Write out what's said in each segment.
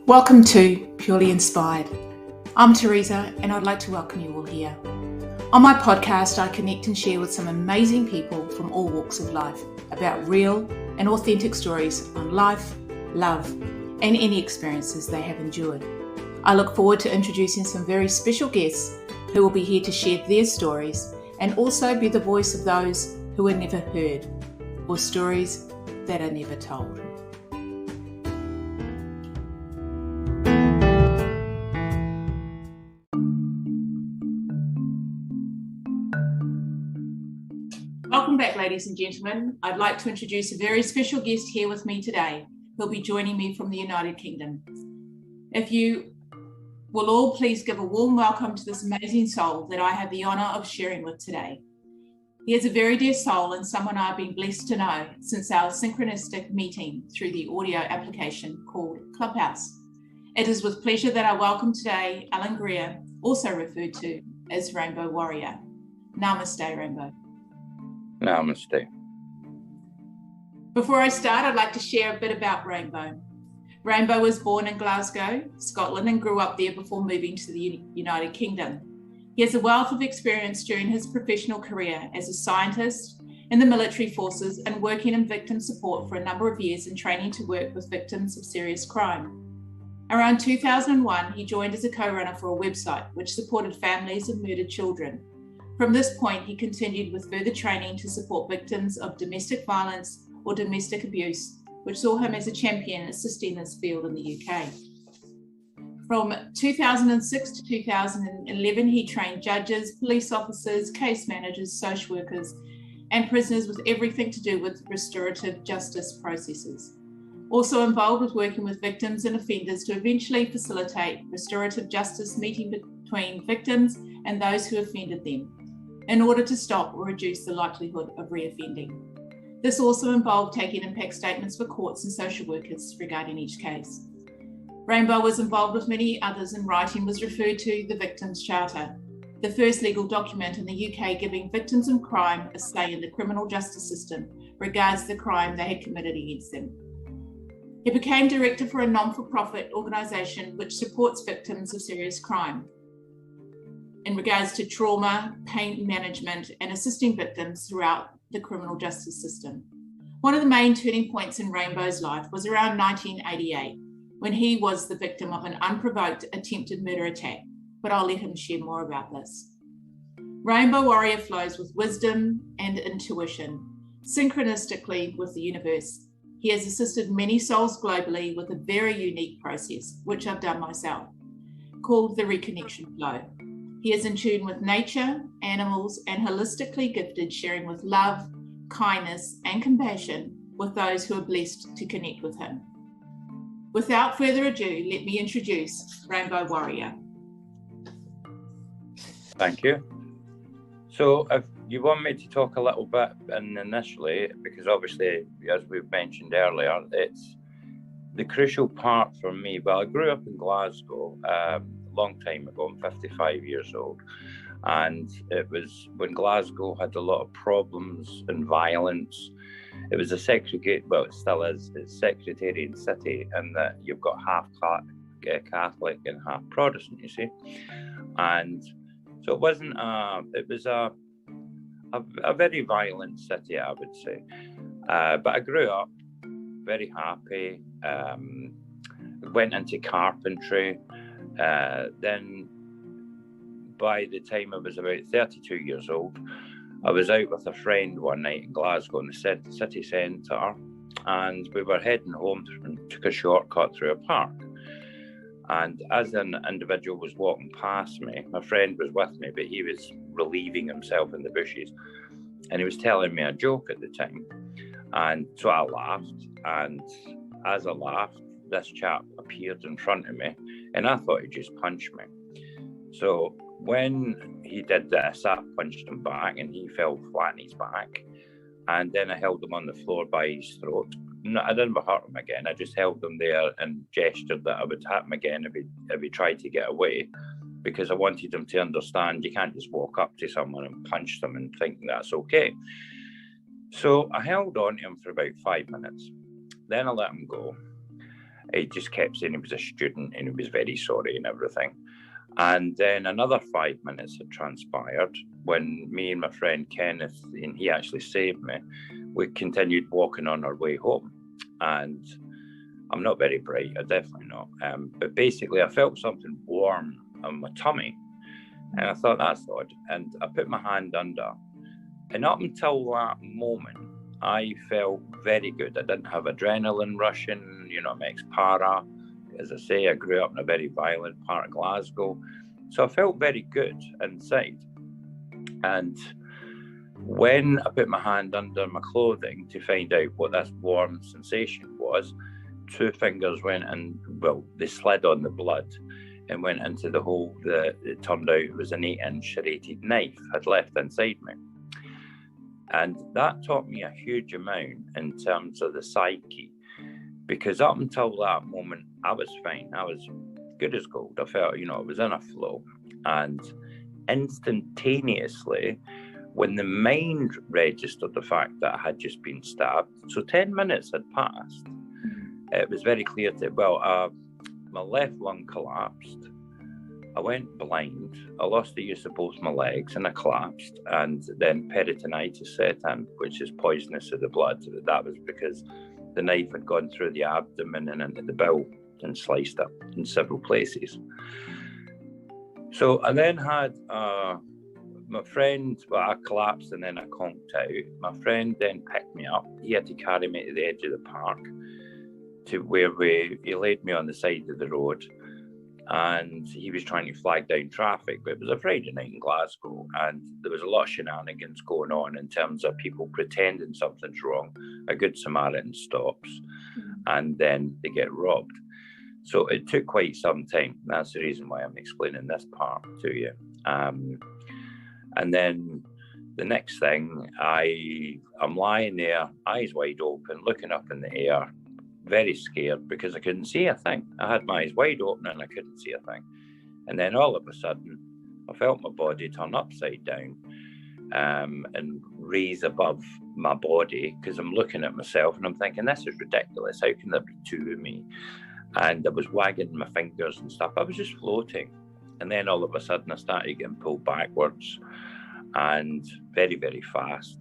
Welcome to Purely Inspired. I'm Teresa and I'd like to welcome you all here. On my podcast, I connect and share with some amazing people from all walks of life about real and authentic stories on life, love, and any experiences they have endured. I look forward to introducing some very special guests who will be here to share their stories and also be the voice of those who are never heard or stories that are never told. Welcome back, ladies and gentlemen. I'd like to introduce a very special guest here with me today. He'll be joining me from the United Kingdom. If you will all please give a warm welcome to this amazing soul that I have the honour of sharing with today. He is a very dear soul and someone I've been blessed to know since our synchronistic meeting through the audio application called Clubhouse. It is with pleasure that I welcome today Alan Greer, also referred to as Rainbow Worrior. Namaste, Rainbow. Namaste. Before I start, I'd like to share a bit about Rainbow. Rainbow was born in Glasgow, Scotland, and grew up there before moving to the United Kingdom. He has a wealth of experience during his professional career as a scientist in the military forces and working in victim support for a number of years and training to work with victims of serious crime. Around 2001, he joined as a co-runner for a website which supported families of murdered children. From this point, he continued with further training to support victims of domestic violence or domestic abuse, which saw him as a champion assisting this field in the UK. From 2006 to 2011, he trained judges, police officers, case managers, social workers, and prisoners with everything to do with restorative justice processes. Also involved with working with victims and offenders to eventually facilitate restorative justice meeting between victims and those who offended them, in order to stop or reduce the likelihood of reoffending. This also involved taking impact statements for courts and social workers regarding each case. Rainbow was involved with many others in writing was referred to the Victims' Charter, the first legal document in the UK giving victims of crime a say in the criminal justice system regards the crime they had committed against them. He became director for a non-for-profit organisation which supports victims of serious crime in regards to trauma, pain management, and assisting victims throughout the criminal justice system. One of the main turning points in Rainbow's life was around 1988, when he was the victim of an unprovoked attempted murder attack, but I'll let him share more about this. Rainbow Worrior flows with wisdom and intuition, synchronistically with the universe. He has assisted many souls globally with a very unique process, which I've done myself, called the reconnection flow. He is in tune with nature, animals, and holistically gifted, sharing with love, kindness, and compassion with those who are blessed to connect with him. Without further ado, let me introduce Rainbow Worrior. Thank you. So if you want me to talk a little bit initially, because obviously, as we've mentioned earlier, it's the crucial part for me. Well, I grew up in Glasgow a long time ago. I'm 55 years old. And it was when Glasgow had a lot of problems and violence. It was a segregated, well, it still is, it's sectarian city, and that you've got half Catholic and half Protestant, you see. And so it wasn't it was a very violent city, I would say. But I grew up very happy, went into carpentry. Then by the time I was about 32 years old, I was out with a friend one night in Glasgow in the city centre, and we were heading home and took a shortcut through a park. And as an individual was walking past me, my friend was with me, but he was relieving himself in the bushes, and he was telling me a joke at the time. And so I laughed, and as I laughed, this chap appeared in front of me, and I thought he'd just punch me. So when he did this, I punched him back, and he fell flat on his back. And then I held him on the floor by his throat. No, I didn't hurt him again. I just held him there and gestured that I would hit him again if he tried to get away, because I wanted him to understand you can't just walk up to someone and punch them and think that's okay. So I held on to him for about 5 minutes. Then I let him go. He just kept saying he was a student and he was very sorry and everything. And then another 5 minutes had transpired when me and my friend Kenneth, and he actually saved me, we continued walking on our way home. And I'm not very bright, I'm definitely not. But basically, I felt something warm on my tummy. And I thought, that's odd. And I put my hand under. And up until that moment, I felt very good. I didn't have adrenaline rushing, you know, I'm ex-para. As I say, I grew up in a very violent part of Glasgow. So I felt very good inside. And when I put my hand under my clothing to find out what this warm sensation was, 2 fingers went in, well, they slid on the blood and went into the hole that it turned out it was an 8-inch serrated knife had left inside me. And that taught me a huge amount in terms of the psyche, because up until that moment, I was fine. I was good as gold. I felt, you know, I was in a flow. And instantaneously, when the mind registered the fact that I had just been stabbed, so 10 minutes had passed, it was very clear that, my left lung collapsed. I went blind. I lost the use of both my legs and I collapsed. And then peritonitis set in, which is poisonous to the blood. That was because the knife had gone through the abdomen and into the bowel and sliced up in several places. So I then had my friend, well, I collapsed and then I conked out. My friend then picked me up. He had to carry me to the edge of the park to where he laid me on the side of the road. And he was trying to flag down traffic, but it was a Friday night in Glasgow, and there was a lot of shenanigans going on in terms of people pretending something's wrong. A good Samaritan stops, and then they get robbed. So it took quite some time. That's the reason why I'm explaining this part to you. And then the next thing, I'm lying there, eyes wide open, looking up in the air, very scared because I couldn't see a thing. I had my eyes wide open and I couldn't see a thing. And then all of a sudden, I felt my body turn upside down and raise above my body, because I'm looking at myself and I'm thinking, this is ridiculous. How can there be 2 of me? And I was wagging my fingers and stuff. I was just floating. And then all of a sudden, I started getting pulled backwards and very, very fast.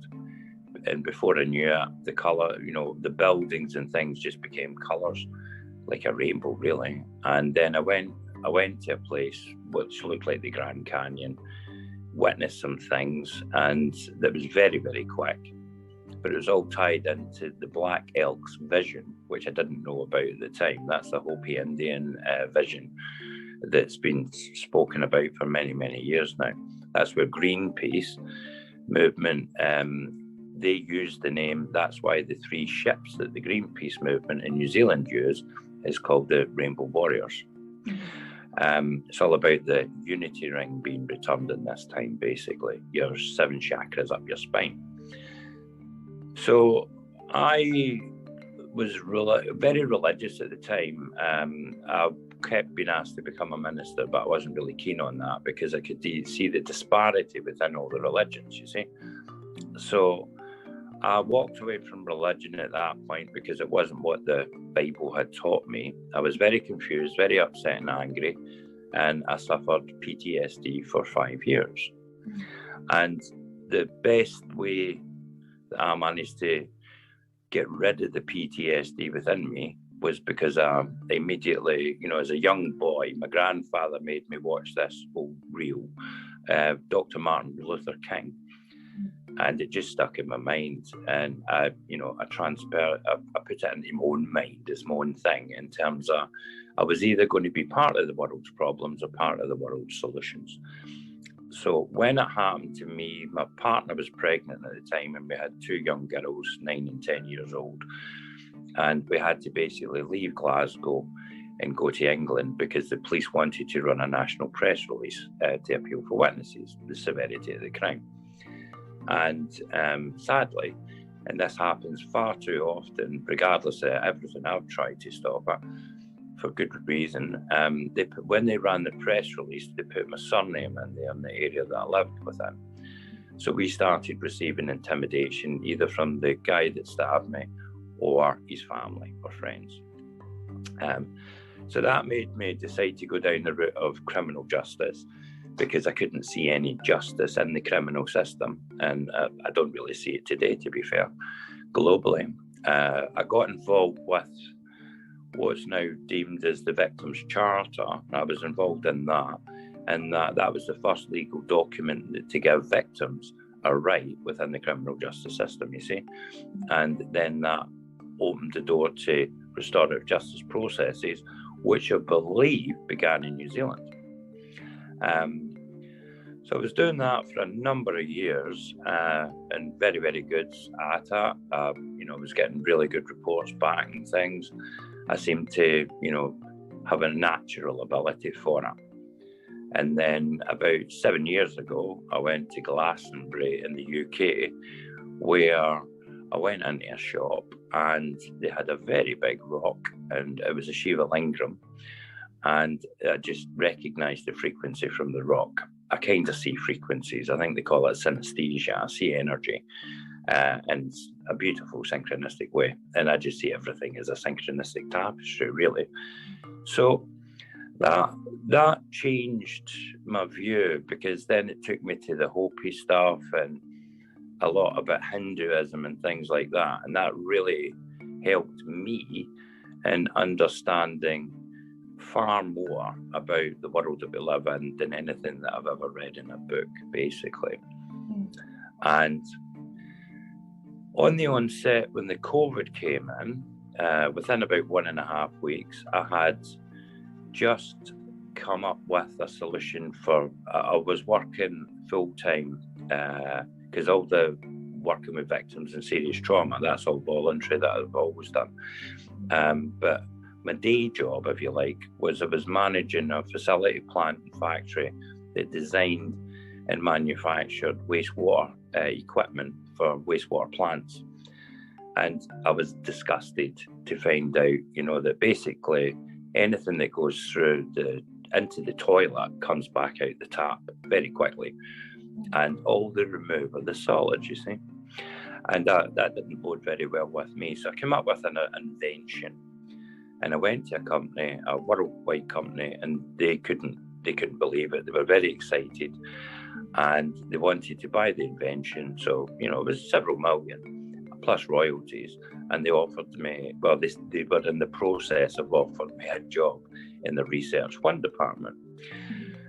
And before I knew it, the colour, you know, the buildings and things just became colours, like a rainbow, really. And then I went to a place which looked like the Grand Canyon, witnessed some things, and that was very, very quick. But it was all tied into the Black Elk's vision, which I didn't know about at the time. That's the Hopi Indian vision that's been spoken about for many, many years now. That's where Greenpeace movement, they used the name. That's why the 3 ships that the Greenpeace movement in New Zealand use is called the Rainbow Warriors. It's all about the unity ring being returned in this time, basically. Your 7 chakras up your spine. So I was very religious at the time. I kept being asked to become a minister, but I wasn't really keen on that because I could see the disparity within all the religions, you see. So I walked away from religion at that point because it wasn't what the Bible had taught me. I was very confused, very upset and angry, and I suffered PTSD for 5 years. And the best way that I managed to get rid of the PTSD within me was because immediately, you know, as a young boy, my grandfather made me watch this old reel, Dr. Martin Luther King. And it just stuck in my mind, and I put it into my own mind as my own thing, in terms of I was either going to be part of the world's problems or part of the world's solutions. So when it happened to me, my partner was pregnant at the time, and we had 2 young girls, 9 and 10 years old, and we had to basically leave Glasgow and go to England because the police wanted to run a national press release to appeal for witnesses, the severity of the crime. And sadly, and this happens far too often, regardless of everything I've tried to stop it, for good reason, when they ran the press release, they put my surname in there in the area that I lived within. So we started receiving intimidation either from the guy that stabbed me or his family or friends. So that made me decide to go down the route of criminal justice, because I couldn't see any justice in the criminal system. And I don't really see it today, to be fair, globally. I got involved with what's now deemed as the Victims' Charter. I was involved in that, and that was the first legal document to give victims a right within the criminal justice system, you see. And then that opened the door to restorative justice processes, which I believe began in New Zealand. So I was doing that for a number of years, and very, very good at it. I was getting really good reports back and things. I seemed to, have a natural ability for it. And then about 7 years ago, I went to Glastonbury in the UK, where I went into a shop and they had a very big rock, and it was a Shiva Lingam. And I just recognised the frequency from the rock. I kind of see frequencies. I think they call it synesthesia. I see energy in a beautiful synchronistic way. And I just see everything as a synchronistic tapestry, really. So that changed my view, because then it took me to the Hopi stuff and a lot about Hinduism and things like that. And that really helped me in understanding far more about the world that we live in than anything that I've ever read in a book, basically. And on the onset, when the COVID came in, within about 1.5 weeks, I had just come up with a solution for, I was working full-time, because all the working with victims and serious trauma, that's all voluntary, that I've always done. But my day job, if you like, was I was managing a facility, plant and factory that designed and manufactured wastewater equipment for wastewater plants. And I was disgusted to find out, that basically anything that goes through into the toilet comes back out the tap very quickly. And all they remove are the solids, you see. And that didn't bode very well with me. So I came up with an invention. And I went to a company, a worldwide company, and they couldn't believe it. They were very excited, and they wanted to buy the invention. So, it was several million plus royalties. And they offered me, well, they were in the process of offering me a job in the Research 1 department.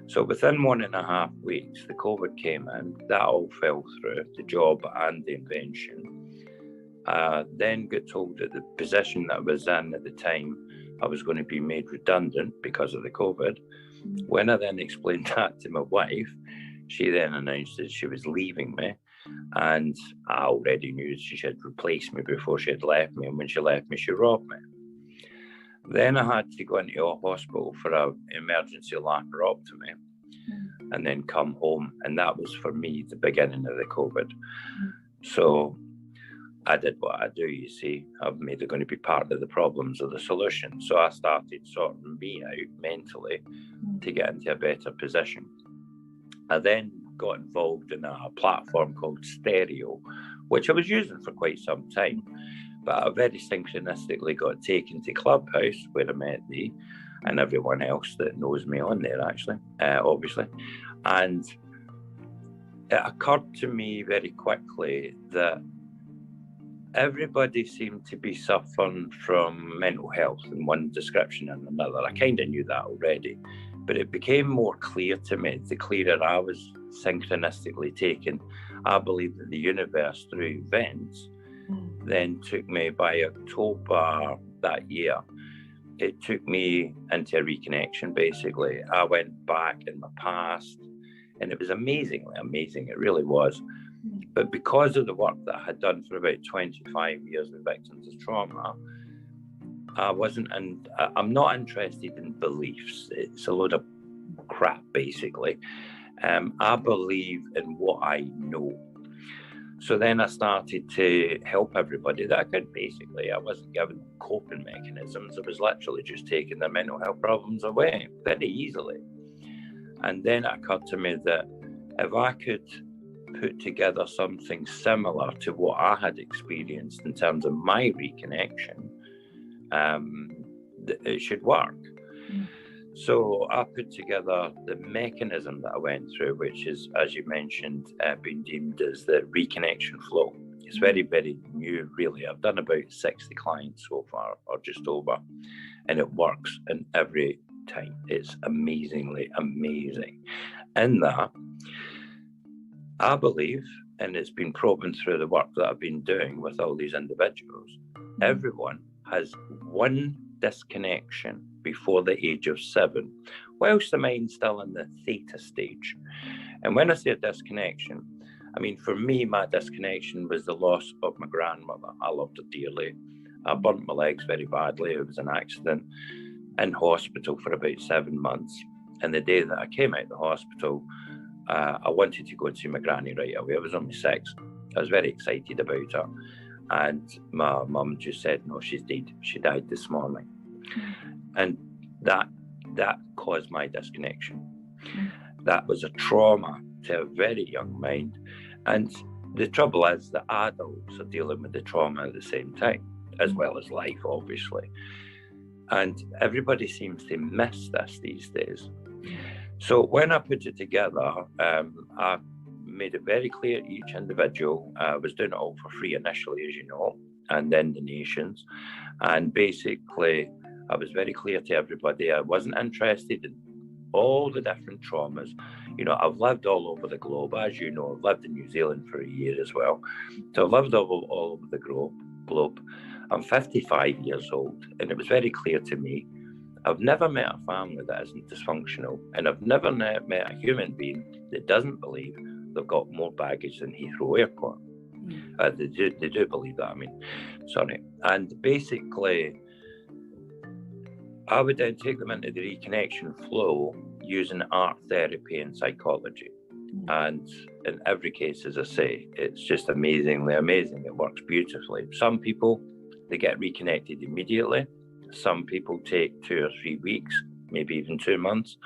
So within 1.5 weeks, the COVID came in, that all fell through, the job and the invention. Then got told that the position that I was in at the time, I was going to be made redundant because of the COVID. When I then explained that to my wife, she then announced that she was leaving me. And I already knew she had replaced me before she had left me. And when she left me, she robbed me. Then I had to go into a hospital for an emergency laparotomy and then come home. And that was, for me, the beginning of the COVID. So I did what I do, you see. I'm either going to be part of the problems or the solution. So I started sorting me out mentally to get into a better position. I then got involved in a platform called Stereo, which I was using for quite some time. But I very synchronistically got taken to Clubhouse, where I met thee and everyone else that knows me on there, actually, obviously. And it occurred to me very quickly that everybody seemed to be suffering from mental health in one description and another. I kind of knew that already, but it became more clear to me the clearer I was synchronistically taken. I believe that the universe, through events, then took me by October that year. It took me into a reconnection, basically. I went back in my past, and it was amazingly amazing. It really was. But because of the work that I had done for about 25 years with victims of trauma, I'm not interested in beliefs. It's a load of crap, basically. I believe in what I know. So then I started to help everybody that I could, basically. I wasn't giving them coping mechanisms. I was literally just taking their mental health problems away very easily. And then it occurred to me that if I could put together something similar to what I had experienced in terms of my reconnection, it should work. So I put together the mechanism that I went through, which is, as you mentioned, been deemed as the reconnection flow. It's very, very new, really. I've done about 60 clients so far, or just over, and it works in every time. It's amazingly amazing. In that, I believe, and it's been proven through the work that I've been doing with all these individuals, everyone has one disconnection before the age of 7, whilst the mind's still in the theta stage. And when I say a disconnection, I mean, for me, my disconnection was the loss of my grandmother. I loved her dearly. I burnt my legs very badly. It was an accident, in hospital for about 7 months. And the day that I came out of the hospital, I wanted to go and see my granny right away. I was only 6. I was very excited about her. And my mum just said, no, she's dead. She died this morning. And that caused my disconnection. That was a trauma to a very young mind. And the trouble is that adults are dealing with the trauma at the same time, as well as life, obviously. And everybody seems to miss this these days. So when I put it together, I made it very clear to each individual. I was doing it all for free initially, as you know, and then donations. And basically, I was very clear to everybody, I wasn't interested in all the different traumas. You know, I've lived all over the globe, as you know. I've lived in New Zealand for a year as well. So I've lived all over the globe. I'm 55 years old, and it was very clear to me, I've never met a family that isn't dysfunctional, and I've never met a human being that doesn't believe they've got more baggage than Heathrow Airport. They do believe that, sorry. And basically, I would then take them into the reconnection flow using art therapy and psychology. And in every case, as I say, it's just amazingly amazing. It works beautifully. Some people, they get reconnected immediately. Some people take 2 or 3 weeks, maybe even 2 months.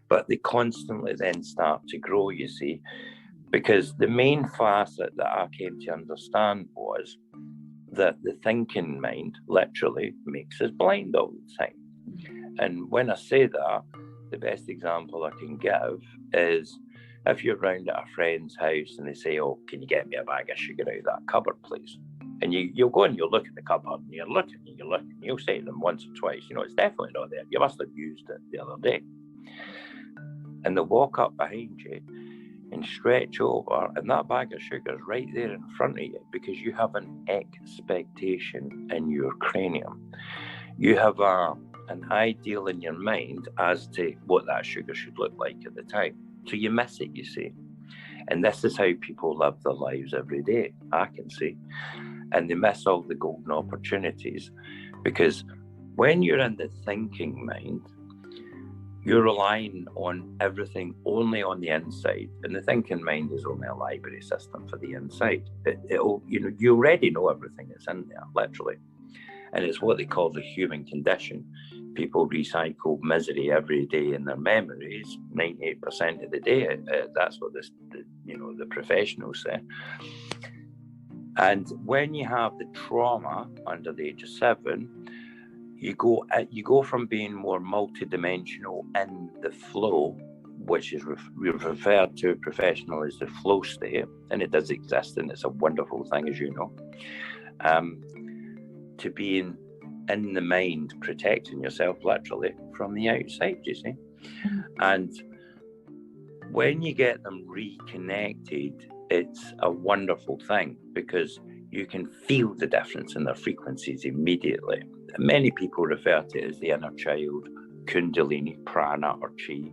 But they constantly then start to grow, you see, because the main facet that I came to understand was that the thinking mind literally makes us blind all the time. And when I say that, the best example I can give is if you're round at a friend's house and they say, oh, can you get me a bag of sugar out of that cupboard, please? And you'll go and you'll look at the cupboard and you're looking, you'll say to them once or twice, you know, it's definitely not there. You must have used it the other day. And they'll walk up behind you and stretch over, and that bag of sugar is right there in front of you because you have an expectation in your cranium. You have an ideal in your mind as to what that sugar should look like at the time. So you miss it, you see. And this is how people live their lives every day, I can see. And they miss all the golden opportunities because when you're in the thinking mind, you're relying on everything only on the inside, and the thinking mind is only a library system for the inside. It'll, you know, you already know everything that's in there, literally, and it's what they call the human condition. People recycle misery every day in their memories, 98% of the day. That's what the professionals say. And when you have the trauma under the age of 7. You go from being more multidimensional in the flow, which is referred to professionally as the flow state, and it does exist, and it's a wonderful thing, as you know, to being in the mind, protecting yourself literally from the outside, you see. And when you get them reconnected, it's a wonderful thing because you can feel the difference in their frequencies immediately. Many people refer to it as the inner child, kundalini, prana, or chi.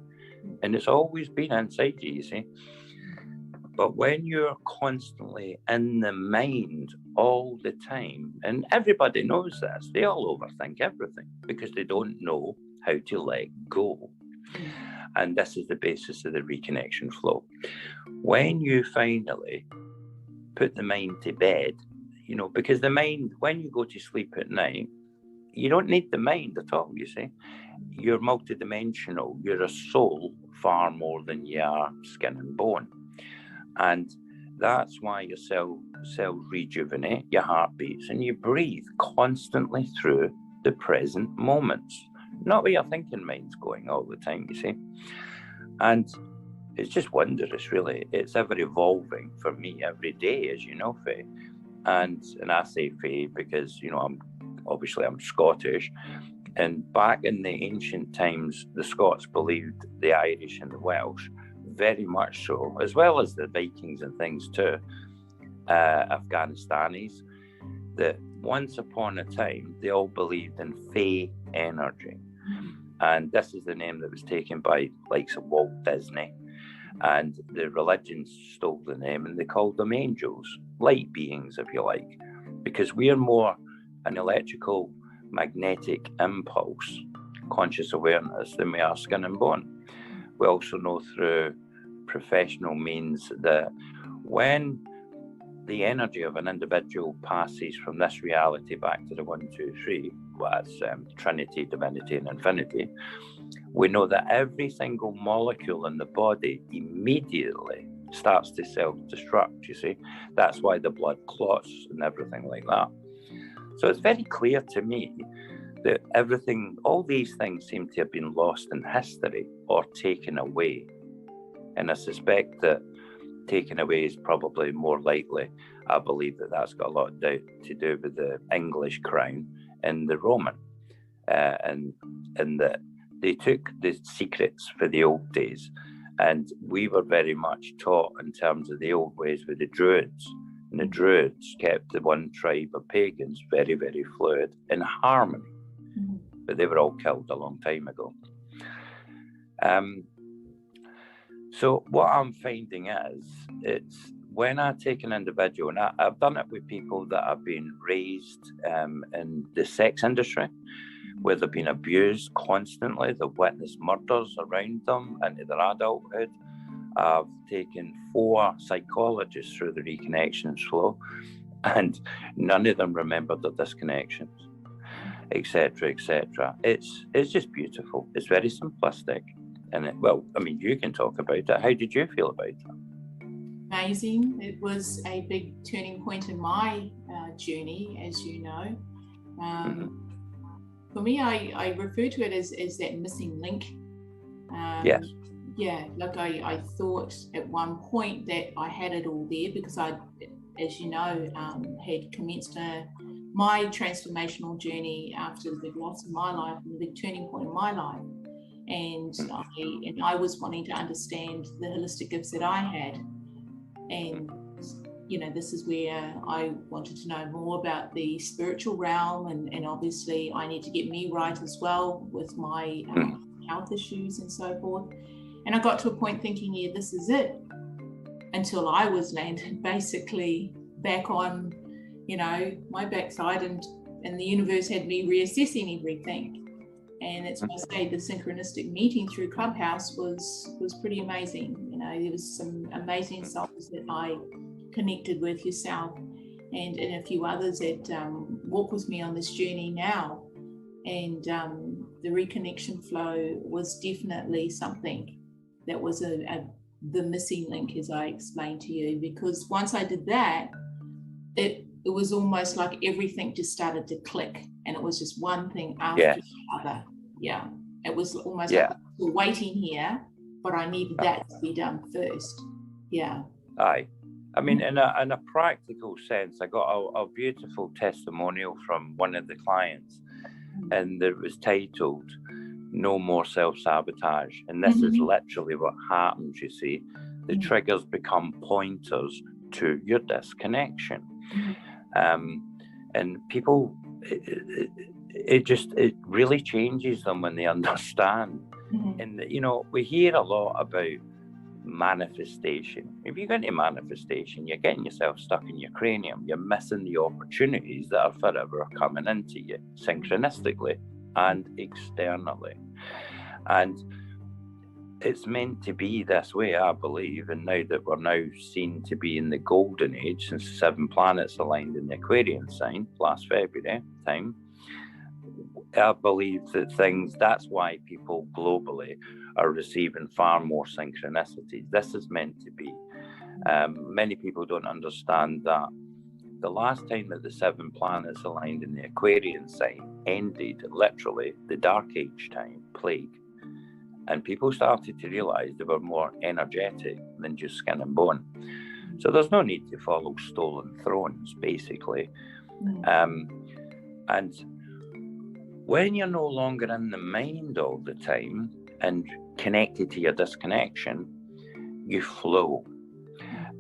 And it's always been inside you, you see. But when you're constantly in the mind all the time, and everybody knows this, they all overthink everything because they don't know how to let go. And this is the basis of the reconnection flow. When you finally put the mind to bed, you know, because the mind, when you go to sleep at night, you don't need the mind at all, you see. You're multidimensional. You're a soul far more than you are skin and bone. And that's why your cells rejuvenate, your heart beats, and you breathe constantly through the present moments, not where your thinking mind's going all the time, you see. And it's just wondrous, really. It's ever evolving for me every day, as you know, Faye. And I say Faye because, you know, I'm Scottish. And back in the ancient times, the Scots believed the Irish and the Welsh, very much so, as well as the Vikings and things too, Afghanistanis, that once upon a time, they all believed in Fae energy. And this is the name that was taken by likes of Walt Disney. And the religions stole the name and they called them angels, light beings, if you like, because we are more an electrical magnetic impulse, conscious awareness, than we are skin and bone. We also know through professional means that when the energy of an individual passes from this reality back to the 1, 2, 3, well, that's Trinity, Divinity, and Infinity, we know that every single molecule in the body immediately starts to self-destruct, you see. That's why the blood clots and everything like that. So it's very clear to me that all these things seem to have been lost in history or taken away. And I suspect that taken away is probably more likely. I believe that that's got a lot to do with the English crown and the Roman, and that they took the secrets for the old days, and we were very much taught in terms of the old ways with the Druids, and the Druids kept the one tribe of pagans very, very fluid in harmony, but they were all killed a long time ago. So what I'm finding is, it's when I take an individual, and I've done it with people that have been raised in the sex industry, where they've been abused constantly, they've witnessed murders around them into their adulthood. I've taken 4 psychologists through the reconnections flow, and none of them remembered their disconnections, etc., etc. It's just beautiful. It's very simplistic. And you can talk about it. How did you feel about it? Amazing. It was a big turning point in my journey, as you know. For me, I refer to it as that missing link. Yes. Yeah, like I thought at one point that I had it all there because I, as you know, had commenced my transformational journey after the big loss of my life and the big turning point in my life. And I was wanting to understand the holistic gifts that I had. And, you know, this is where I wanted to know more about the spiritual realm. And obviously I need to get me right as well with my health issues and so forth. And I got to a point thinking, yeah, this is it. Until I was landed basically back on, you know, my backside and the universe had me reassessing everything. And it's must say the synchronistic meeting through Clubhouse was pretty amazing. You know, there was some amazing souls that I connected with, yourself and a few others that walk with me on this journey now. And the reconnection flow was definitely something that was the missing link, as I explained to you, because once I did that, it was almost like everything just started to click, and it was just one thing after the other. Yeah, it was almost like we're waiting here, but I needed that to be done first. Yeah. Aye. I mean, in a practical sense, I got a beautiful testimonial from one of the clients, and it was titled "No More Self-Sabotage." And this is literally what happens, you see. The triggers become pointers to your disconnection. And people, it really changes them when they understand. And, you know, we hear a lot about manifestation. If you go into manifestation, you're getting yourself stuck in your cranium. You're missing the opportunities that are forever coming into you, synchronistically and externally. And it's meant to be this way, I believe. And now that we're now seen to be in the golden age, since 7 planets aligned in the Aquarian sign last February time, I believe that that's why people globally are receiving far more synchronicities. This is meant to be. Many people don't understand that the last time that the 7 planets aligned in the Aquarian sign ended literally the Dark Age time, plague. And people started to realize they were more energetic than just skin and bone. So there's no need to follow stolen thrones, basically. And when you're no longer in the mind all the time and connected to your disconnection, you flow.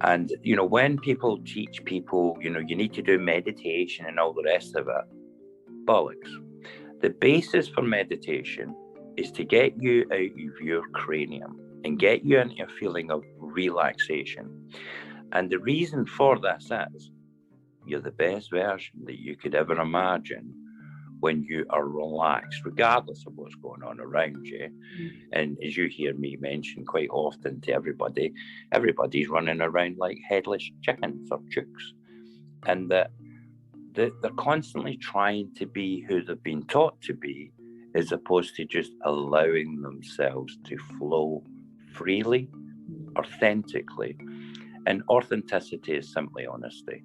And, you know, when people teach people, you know, you need to do meditation and all the rest of it, bollocks. The basis for meditation is to get you out of your cranium and get you into a feeling of relaxation. And the reason for this is you're the best version that you could ever imagine when you are relaxed, regardless of what's going on around you. And as you hear me mention quite often to everybody, everybody's running around like headless chickens or chooks. And that they're constantly trying to be who they've been taught to be, as opposed to just allowing themselves to flow freely, authentically. And authenticity is simply honesty.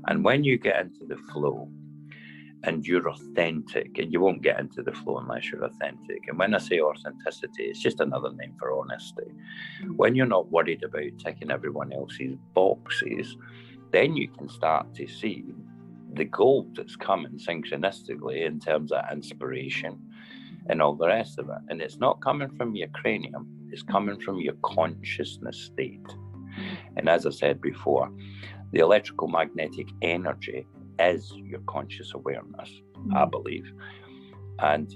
And when you get into the flow and you're authentic, and you won't get into the flow unless you're authentic. And when I say authenticity, it's just another name for honesty. When you're not worried about ticking everyone else's boxes, then you can start to see the gold that's coming synchronistically in terms of inspiration and all the rest of it. And it's not coming from your cranium, it's coming from your consciousness state. And as I said before, the electrical magnetic energy is your conscious awareness, I believe. And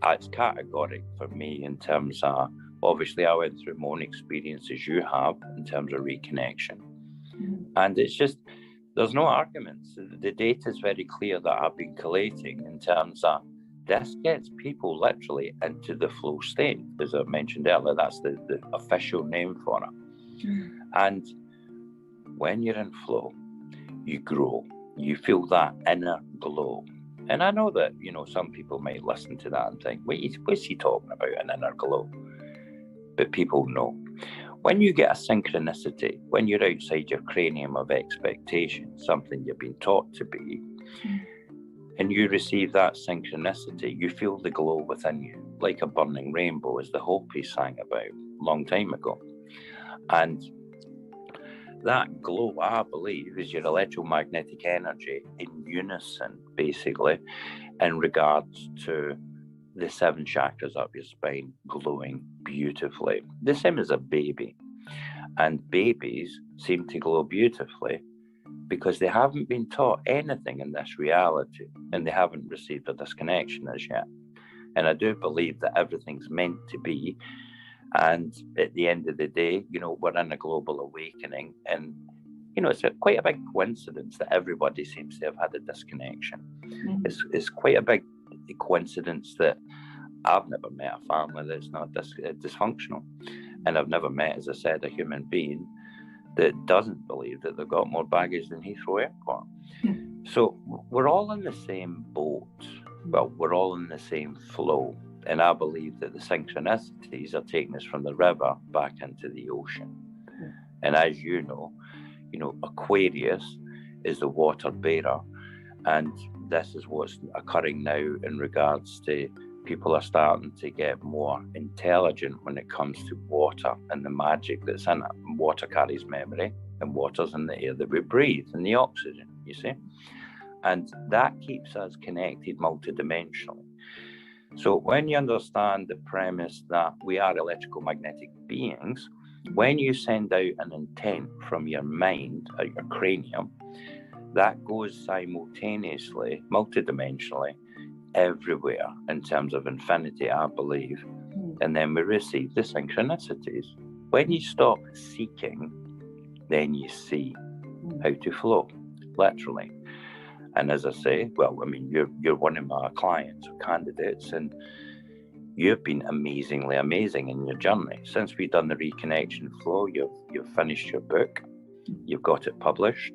it's categoric for me in terms of, obviously I went through my own experience as you have in terms of reconnection. And it's just, there's no arguments. The data is very clear that I've been collating in terms of this gets people literally into the flow state. As I mentioned earlier, that's the official name for it. And when you're in flow, you grow. You feel that inner glow. And I know that, you know, some people might listen to that and think, what's he talking about, an inner glow? But people know. When you get a synchronicity, when you're outside your cranium of expectation, something you've been taught to be, and you receive that synchronicity, you feel the glow within you, like a burning rainbow, as the Hopi sang about a long time ago. And that glow, I believe, is your electromagnetic energy in unison, basically, in regards to the 7 chakras up your spine glowing beautifully. The same as a baby. And babies seem to glow beautifully because they haven't been taught anything in this reality, and they haven't received a disconnection as yet. And I do believe that everything's meant to be. And at the end of the day, you know, we're in a global awakening, and, you know, it's quite a big coincidence that everybody seems to have had a disconnection. It's quite a big coincidence that I've never met a family that's not dysfunctional. And I've never met, as I said, a human being that doesn't believe that they've got more baggage than Heathrow Airport. So we're all in the same boat. Well, we're all in the same flow. And I believe that the synchronicities are taking us from the river back into the ocean. And as you know, Aquarius is the water bearer. And this is what's occurring now in regards to people are starting to get more intelligent when it comes to water and the magic that's in it. Water carries memory, and water's in the air that we breathe and the oxygen, you see? And that keeps us connected multidimensionally. So when you understand the premise that we are electrical magnetic beings, when you send out an intent from your mind or your cranium, that goes simultaneously, multidimensionally, everywhere in terms of infinity, I believe. And then we receive the synchronicities. When you stop seeking, then you see how to flow, literally. And as I say, well, I mean, you're one of my clients or candidates, and you've been amazingly amazing in your journey. Since we've done the reconnection flow, you've finished your book, you've got it published.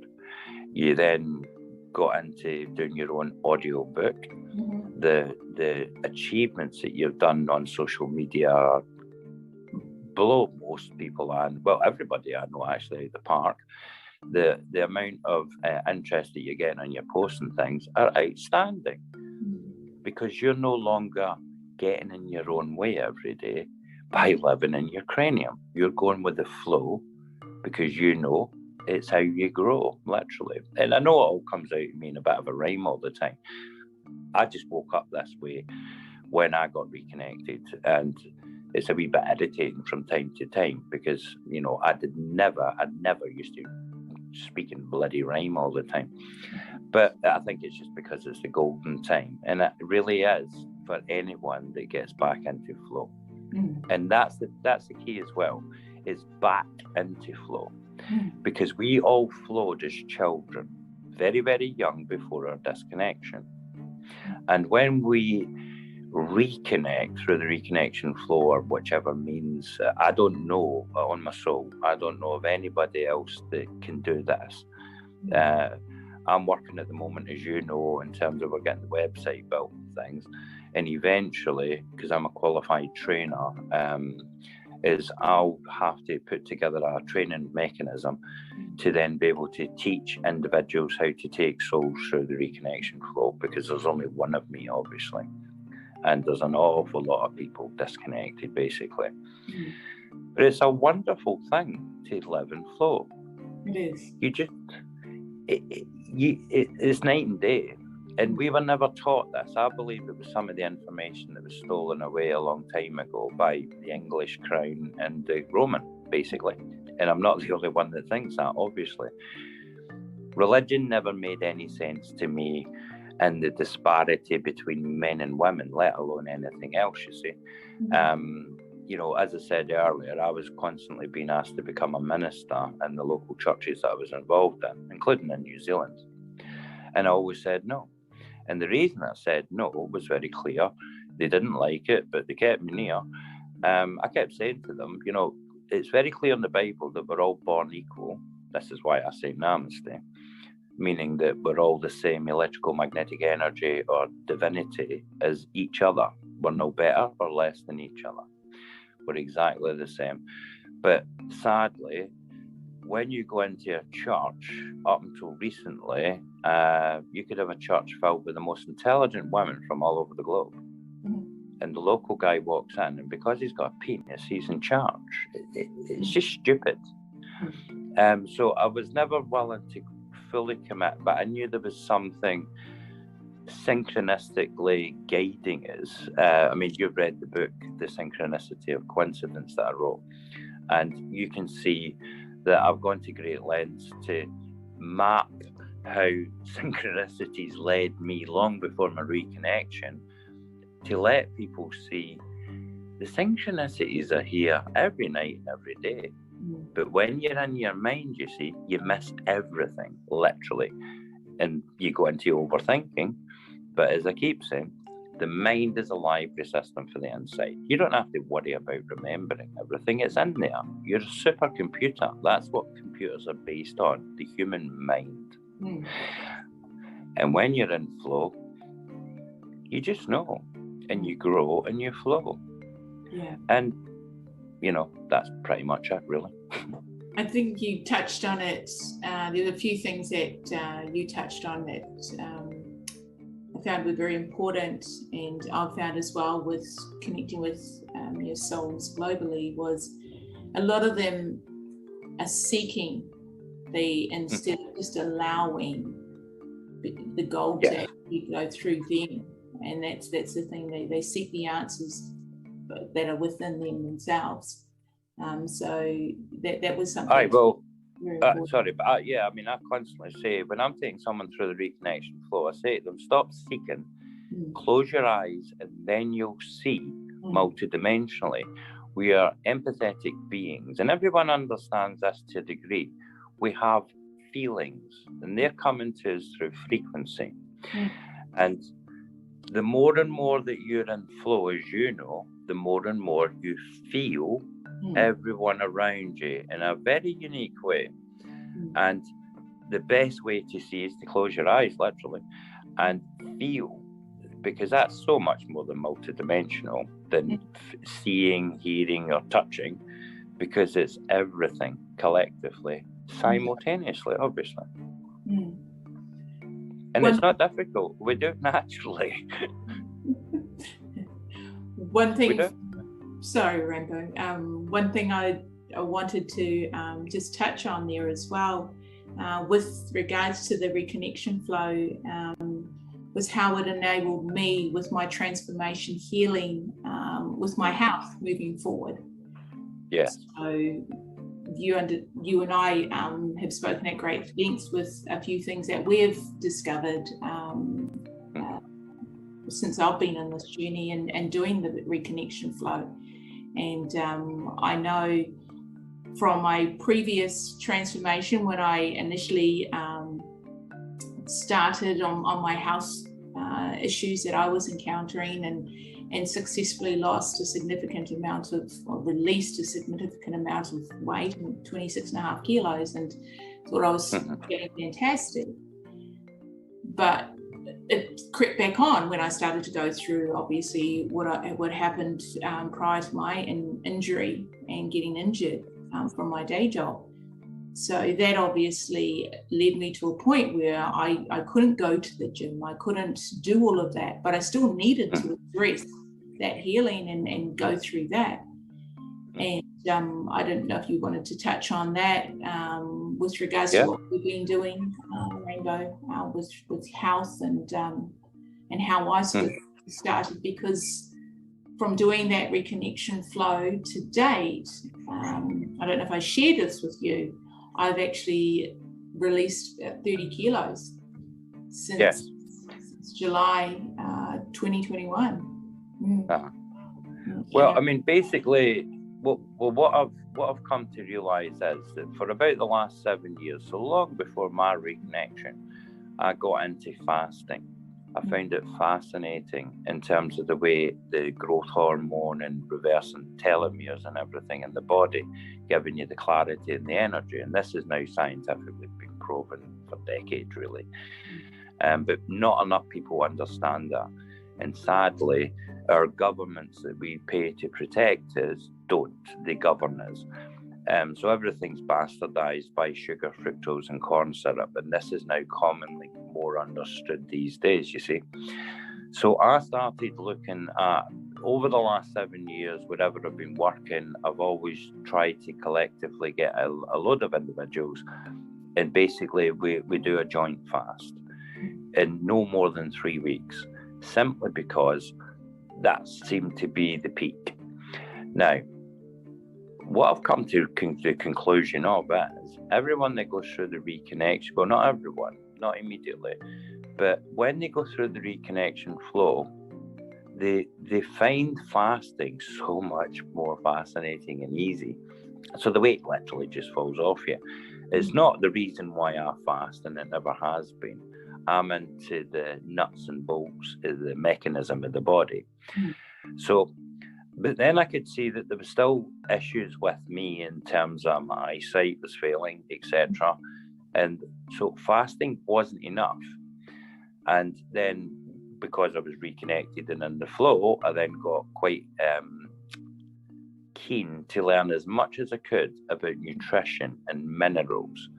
You then got into doing your own audio book. The achievements that you've done on social media are below most people, and well, everybody I know actually at the park. the amount of interest that you're getting on your posts and things are outstanding, because you're no longer getting in your own way every day by living in your cranium. You're going with the flow, because you know it's how you grow, literally. And I know it all comes out of me in a bit of a rhyme all the time. I just woke up this way when I got reconnected, and it's a wee bit irritating from time to time, because, you know, I never used to speak in bloody rhyme all the time. But I think it's just because it's the golden time, and it really is for anyone that gets back into flow. And that's the key as well, is back into flow, because we all flowed as children, very, very young, before our disconnection. And when we reconnect through the reconnection flow, or whichever means, I don't know, on my soul, I don't know of anybody else that can do this. I'm working at the moment, as you know, in terms of we're getting the website built and things, and eventually, because I'm a qualified trainer, is I'll have to put together a training mechanism to then be able to teach individuals how to take souls through the reconnection flow, because there's only one of me, obviously, and there's an awful lot of people disconnected, basically. But it's a wonderful thing to live in flow. It is. You just, it's night and day. And we were never taught this. I believe it was some of the information that was stolen away a long time ago by the English crown and the Roman, basically. And I'm not the only one that thinks that, obviously. Religion never made any sense to me, and the disparity between men and women, let alone anything else, you see. You know, as I said earlier, I was constantly being asked to become a minister in the local churches that I was involved in, including in New Zealand. And I always said no. And the reason I said no was very clear. They didn't like it, but they kept me near. I kept saying to them, you know, it's very clear in the Bible that we're all born equal. This is why I say namaste, meaning that we're all the same electrical magnetic energy or divinity as each other. We're no better or less than each other. We're exactly the same. But sadly, when you go into a church, up until recently, you could have a church filled with the most intelligent women from all over the globe. And the local guy walks in, and because he's got a penis, he's in charge. It's just stupid. So I was never willing to fully commit, but I knew there was something synchronistically guiding us. I mean, you've read the book, The Synchronicity of Coincidence, that I wrote, and you can see that I've gone to great lengths to map how synchronicities led me long before my reconnection, to let people see the synchronicities are here every night and every day. But when you're in your mind, you see, you miss everything, literally. And you go into overthinking. But as I keep saying, the mind is a library system for the inside. You don't have to worry about remembering everything. It's in there. You're a supercomputer. That's what computers are based on, the human mind. And when you're in flow, you just know. And you grow and you flow. Yeah. And, you know, that's pretty much it, really. I think you touched on it. There were a few things that you touched on that I found were very important, and I've found as well with connecting with your souls globally, was a lot of them are seeking instead of just allowing the goal to actually go through them. And that's the thing, they seek the answers that are within them themselves. So that was something. All right, well, sorry, but I constantly say, when I'm taking someone through the reconnection flow, I say to them, stop seeking, close your eyes, and then you'll see multidimensionally. We are empathetic beings, and everyone understands this to a degree. We have feelings, and they're coming to us through frequency. And the more and more that you're in flow, as you know, the more and more you feel everyone around you in a very unique way. And the best way to see is to close your eyes, literally, and feel, because that's so much more than multidimensional than seeing, hearing, or touching, because it's everything collectively simultaneously, obviously. Mm. And it's not difficult. We do it naturally. One thing, sorry, Rainbow. One thing I wanted to just touch on there as well, with regards to the reconnection flow, was how it enabled me with my transformation healing, with my health moving forward. Yes. So you and I have spoken at great lengths with a few things that we've discovered since I've been on this journey and doing the reconnection flow. And I know from my previous transformation, when I initially started on my health issues that I was encountering, and successfully lost a significant amount of, or released a significant amount of weight, 26.5 kilos, and thought I was getting fantastic. But it crept back on when I started to go through, obviously, what happened prior to my injury and getting injured from my day job. So that obviously led me to a point where I couldn't go to the gym, I couldn't do all of that, but I still needed to address that healing and go through that. And I don't know if you wanted to touch on that with regards to what we've been doing, Rainbow, with health and how I started, because from doing that reconnection flow to date, I don't know if I shared this with you, I've actually released 30 kilos since July 2021. Well, I mean, basically, what I've come to realise is that for about the last 7 years, so long before my reconnection, I got into fasting. I found it fascinating in terms of the way the growth hormone and reversing telomeres and everything in the body, giving you the clarity and the energy. And this is now scientifically been proven for decades, really. But not enough people understand that. And sadly, our governments that we pay to protect us don't. They govern us. So everything's bastardized by sugar, fructose, and corn syrup, and this is now commonly more understood these days, you see. So I started looking at, over the last 7 years, wherever I've been working, I've always tried to collectively get a load of individuals, and basically we do a joint fast in no more than 3 weeks, simply because that seemed to be the peak. Now, what I've come to the conclusion of is everyone that goes through the reconnection, well, not everyone, not immediately, but when they go through the reconnection flow, they find fasting so much more fascinating and easy. So the weight literally just falls off you. It's not the reason why I fast, and it never has been. I'm into the nuts and bolts of the mechanism of the body. So, but then I could see that there were still issues with me in terms of my eyesight was failing, etc. And so fasting wasn't enough. And then because I was reconnected and in the flow, I then got quite keen to learn as much as I could about nutrition and minerals.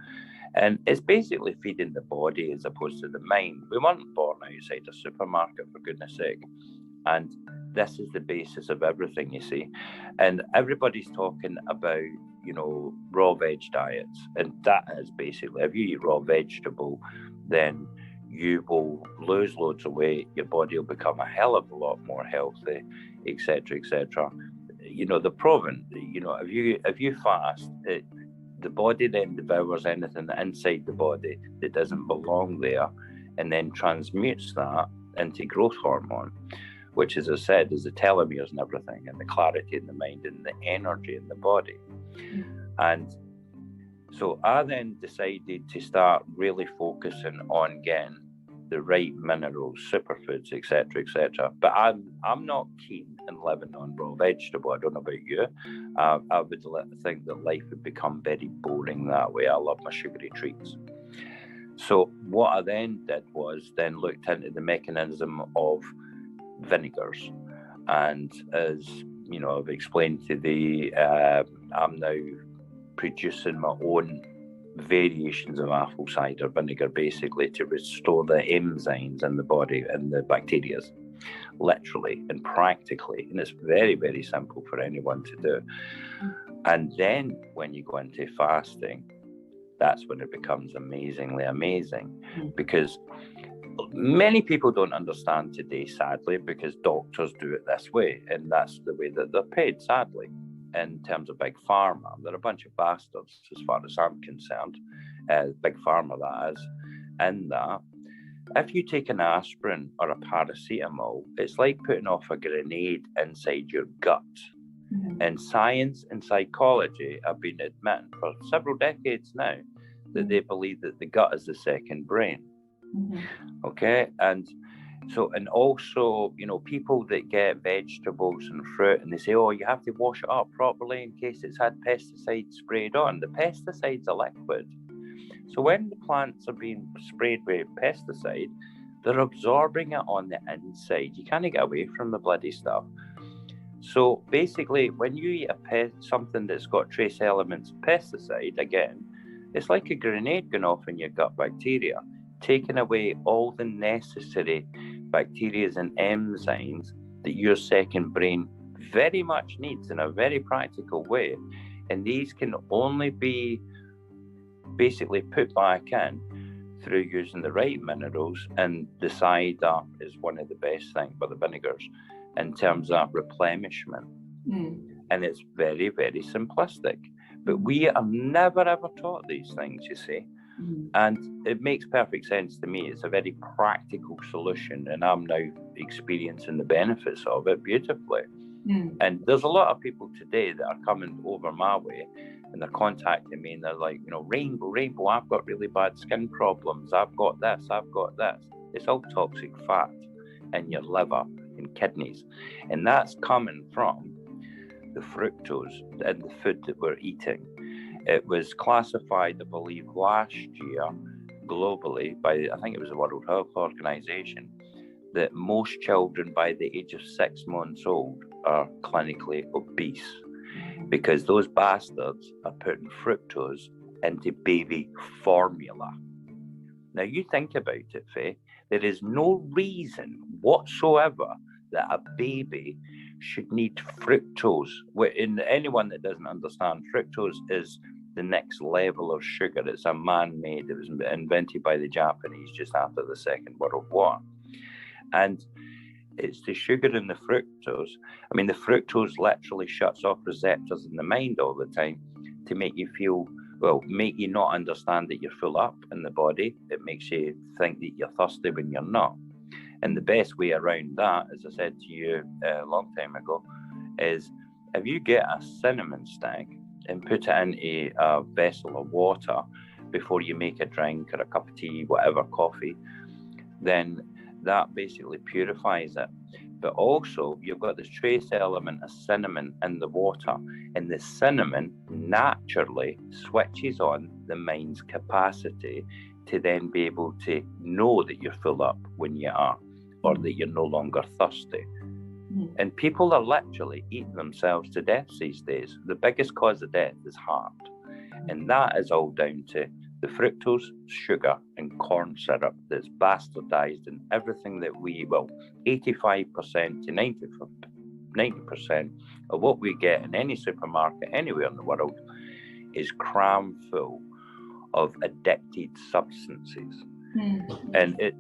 And it's basically feeding the body as opposed to the mind. We weren't born outside a supermarket, for goodness sake. And this is the basis of everything, you see. And everybody's talking about, raw veg diets. And that is basically, if you eat raw vegetable, then you will lose loads of weight. Your body will become a hell of a lot more healthy, etc., etc. They're proven. If you fast, the body then devours anything inside the body that doesn't belong there, and then transmutes that into growth hormone, which, as I said, is the telomeres and everything, and the clarity in the mind and the energy in the body. And so I then decided to start really focusing on getting the right minerals, superfoods, etc., etc. But I'm not keen in living on raw vegetable. I don't know about you. I would think that life would become very boring that way. I love my sugary treats. So what I then did was then looked into the mechanism of vinegars, and as I've explained to I'm now producing my own variations of apple cider vinegar, basically to restore the enzymes in the body and the bacteria, literally and practically. And it's very, very simple for anyone to do. And then when you go into fasting, that's when it becomes amazingly amazing, because many people don't understand today, sadly, because doctors do it this way, and that's the way that they're paid, sadly. In terms of Big Pharma, they're a bunch of bastards as far as I'm concerned. Big Pharma, that is. In that, if you take an aspirin or a paracetamol, it's like putting off a grenade inside your gut. And science and psychology have been admitting for several decades now that they believe that the gut is the second brain. Okay, and also, you know, people that get vegetables and fruit and they say, oh, you have to wash it up properly in case it's had pesticides sprayed on. The pesticides are liquid. So when the plants are being sprayed with pesticide, they're absorbing it on the inside. You can't get away from the bloody stuff. So basically, when you eat something that's got trace elements of pesticide, again, it's like a grenade going off in your gut bacteria, taking away all the necessary bacteria and enzymes that your second brain very much needs in a very practical way. And these can only be basically put back in through using the right minerals, and the cider is one of the best things, but the vinegars, in terms of replenishment. And it's very, very simplistic. But we are never ever taught these things, you see. And it makes perfect sense to me. It's a very practical solution, and I'm now experiencing the benefits of it beautifully. And there's a lot of people today that are coming over my way, and they're contacting me, and they're like, you know, Rainbow, I've got really bad skin problems. I've got this. It's all toxic fat in your liver and kidneys, and that's coming from the fructose in the food that we're eating. It was classified, I believe, last year globally by, I think it was the World Health Organization, that most children by the age of 6 months old are clinically obese, because those bastards are putting fructose into baby formula. Now you think about it, Faye, there is no reason whatsoever that a baby should need fructose. In anyone that doesn't understand, fructose is the next level of sugar. It's a man-made. It was invented by the Japanese just after the Second World War. And it's the sugar in the fructose. I mean, the fructose literally shuts off receptors in the mind all the time to make you feel, make you not understand that you're full up in the body. It makes you think that you're thirsty when you're not. And the best way around that, as I said to you a long time ago, is if you get a cinnamon stick and put it into a vessel of water before you make a drink or a cup of tea, whatever, coffee, then that basically purifies it. But also, you've got this trace element of cinnamon in the water, and the cinnamon naturally switches on the mind's capacity to then be able to know that you're full up when you are, or that you're no longer thirsty. And people are literally eating themselves to death these days. The biggest cause of death is heart. And that is all down to the fructose, sugar, and corn syrup that's bastardized in everything that 85% to 90% of what we get in any supermarket anywhere in the world is cram full of addicted substances. And it's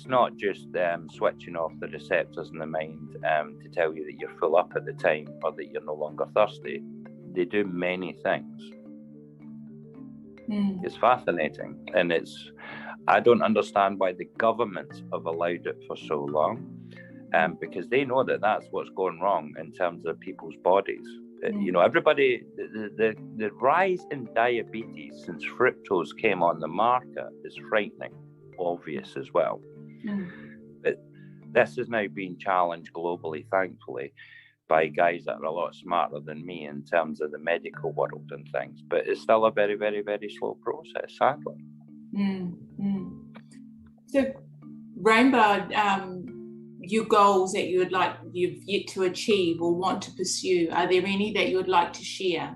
not just switching off the receptors in the mind to tell you that you're full up at the time or that you're no longer thirsty. They do many things. It's fascinating, and I don't understand why the governments have allowed it for so long, because they know that that's what's going wrong in terms of people's bodies. You know, everybody, the rise in diabetes since fructose came on the market is frightening, obvious as well. But this is now being challenged globally, thankfully, by guys that are a lot smarter than me in terms of the medical world and things. But it's still a very, very, very slow process, sadly. So, Rainbow, your goals that you've yet to achieve or want to pursue, are there any that you would like to share?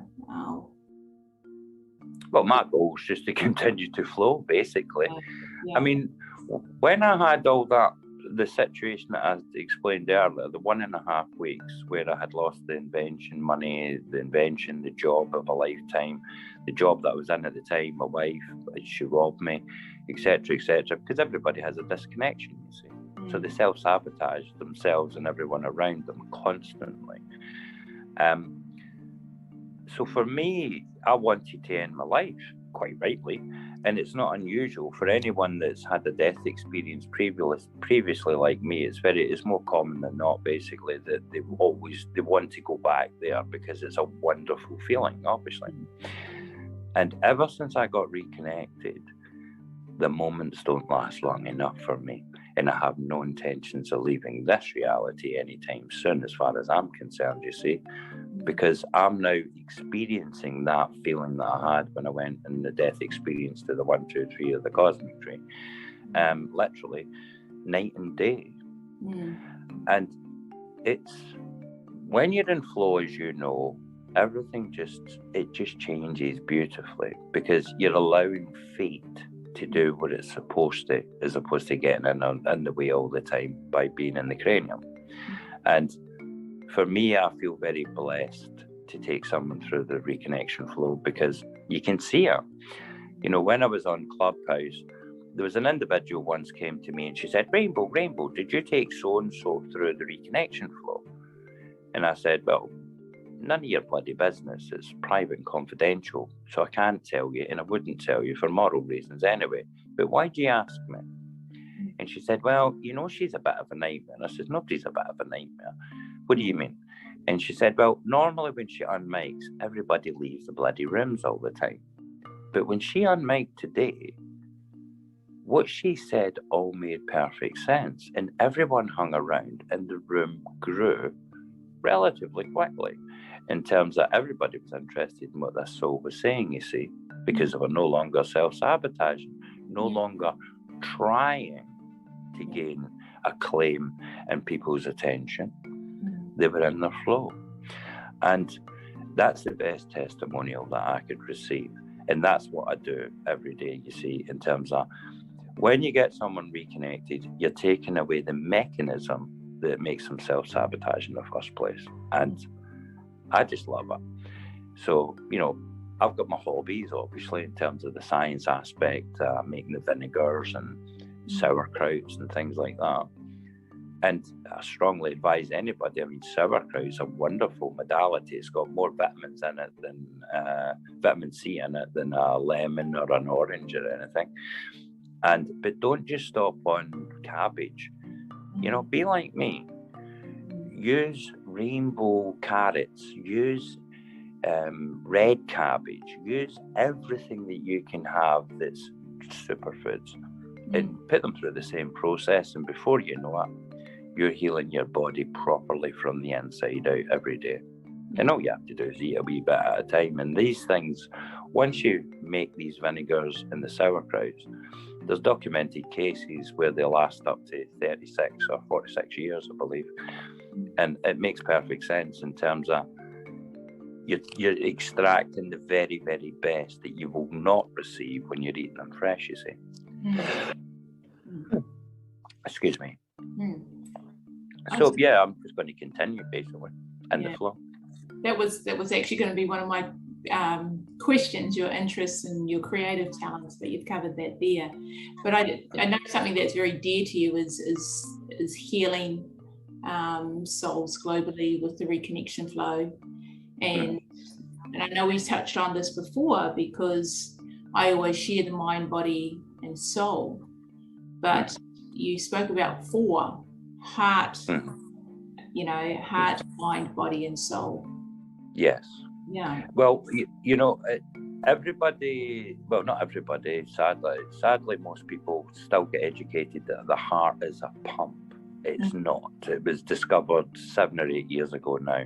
Well, my goal is just to continue to flow, basically. Yeah. I mean, when I had all that, the situation that I explained earlier, the 1.5 weeks where I had lost the invention money, the job of a lifetime, the job that I was in at the time, my wife, she robbed me, etc., because everybody has a disconnection, you see. So they self-sabotage themselves and everyone around them constantly. So for me, I wanted to end my life, quite rightly, and it's not unusual for anyone that's had a death experience previously like me. It's more common than not, basically, that they want to go back there because it's a wonderful feeling, obviously. And ever since I got reconnected, the moments don't last long enough for me. And I have no intentions of leaving this reality anytime soon, as far as I'm concerned, you see, because I'm now experiencing that feeling that I had when I went in the death experience to the 1, 2, 3 of the cosmic tree. Literally night and day. And it's when you're in flow, as you know, everything just changes beautifully, because you're allowing fate to do what it's supposed to, as opposed to getting in the way all the time by being in the cranium. And for me, I feel very blessed to take someone through the reconnection flow, because you can see it. You know, when I was on Clubhouse, there was an individual once came to me and she said, Rainbow, did you take so-and-so through the reconnection flow? And I said, well, none of your bloody business. It's private and confidential, so I can't tell you, and I wouldn't tell you for moral reasons anyway. But why do you ask me? And she said, well, you know, she's a bit of a nightmare. And I said, nobody's a bit of a nightmare. What do you mean? And she said, well, normally when she unmics, everybody leaves the bloody rooms all the time. But when she unmiked today, what she said all made perfect sense. And everyone hung around and the room grew relatively quickly, in terms that everybody was interested in what this soul was saying, you see, because they were no longer self-sabotaging, no longer trying to gain acclaim and people's attention. They were in their flow. And that's the best testimonial that I could receive. And that's what I do every day, you see, in terms of when you get someone reconnected, you're taking away the mechanism that makes them self-sabotage in the first place. And I just love it. So, you know, I've got my hobbies, obviously, in terms of the science aspect, making the vinegars and sauerkrauts and things like that. And I strongly advise anybody, I mean, sauerkraut's a wonderful modality. It's got more vitamins in it than vitamin C in it than a lemon or an orange or anything. But don't just stop on cabbage. You know, be like me. Use rainbow carrots, use red cabbage, use everything that you can have that's superfoods, and put them through the same process. And before you know it, you're healing your body properly from the inside out every day. And all you have to do is eat a wee bit at a time. And these things, once you make these vinegars and the sauerkrauts, there's documented cases where they last up to 36 or 46 years, I believe. And it makes perfect sense in terms of you're extracting the very, very best that you will not receive when you're eating them fresh, you see. Excuse me. So, yeah, I'm just going to continue, basically, in the flow. That was actually going to be one of my questions, your interests and your creative talents, but you've covered that there. But I know something that's very dear to you is healing souls globally with the reconnection flow. And I know we've touched on this before, because I always share the mind, body and soul, but you spoke about 4: heart, heart, mind, body and soul. Yes. Yeah. Well, you know, everybody, well, not everybody, sadly, most people still get educated that the heart is a pump. It's not. It was discovered 7 or 8 years ago now.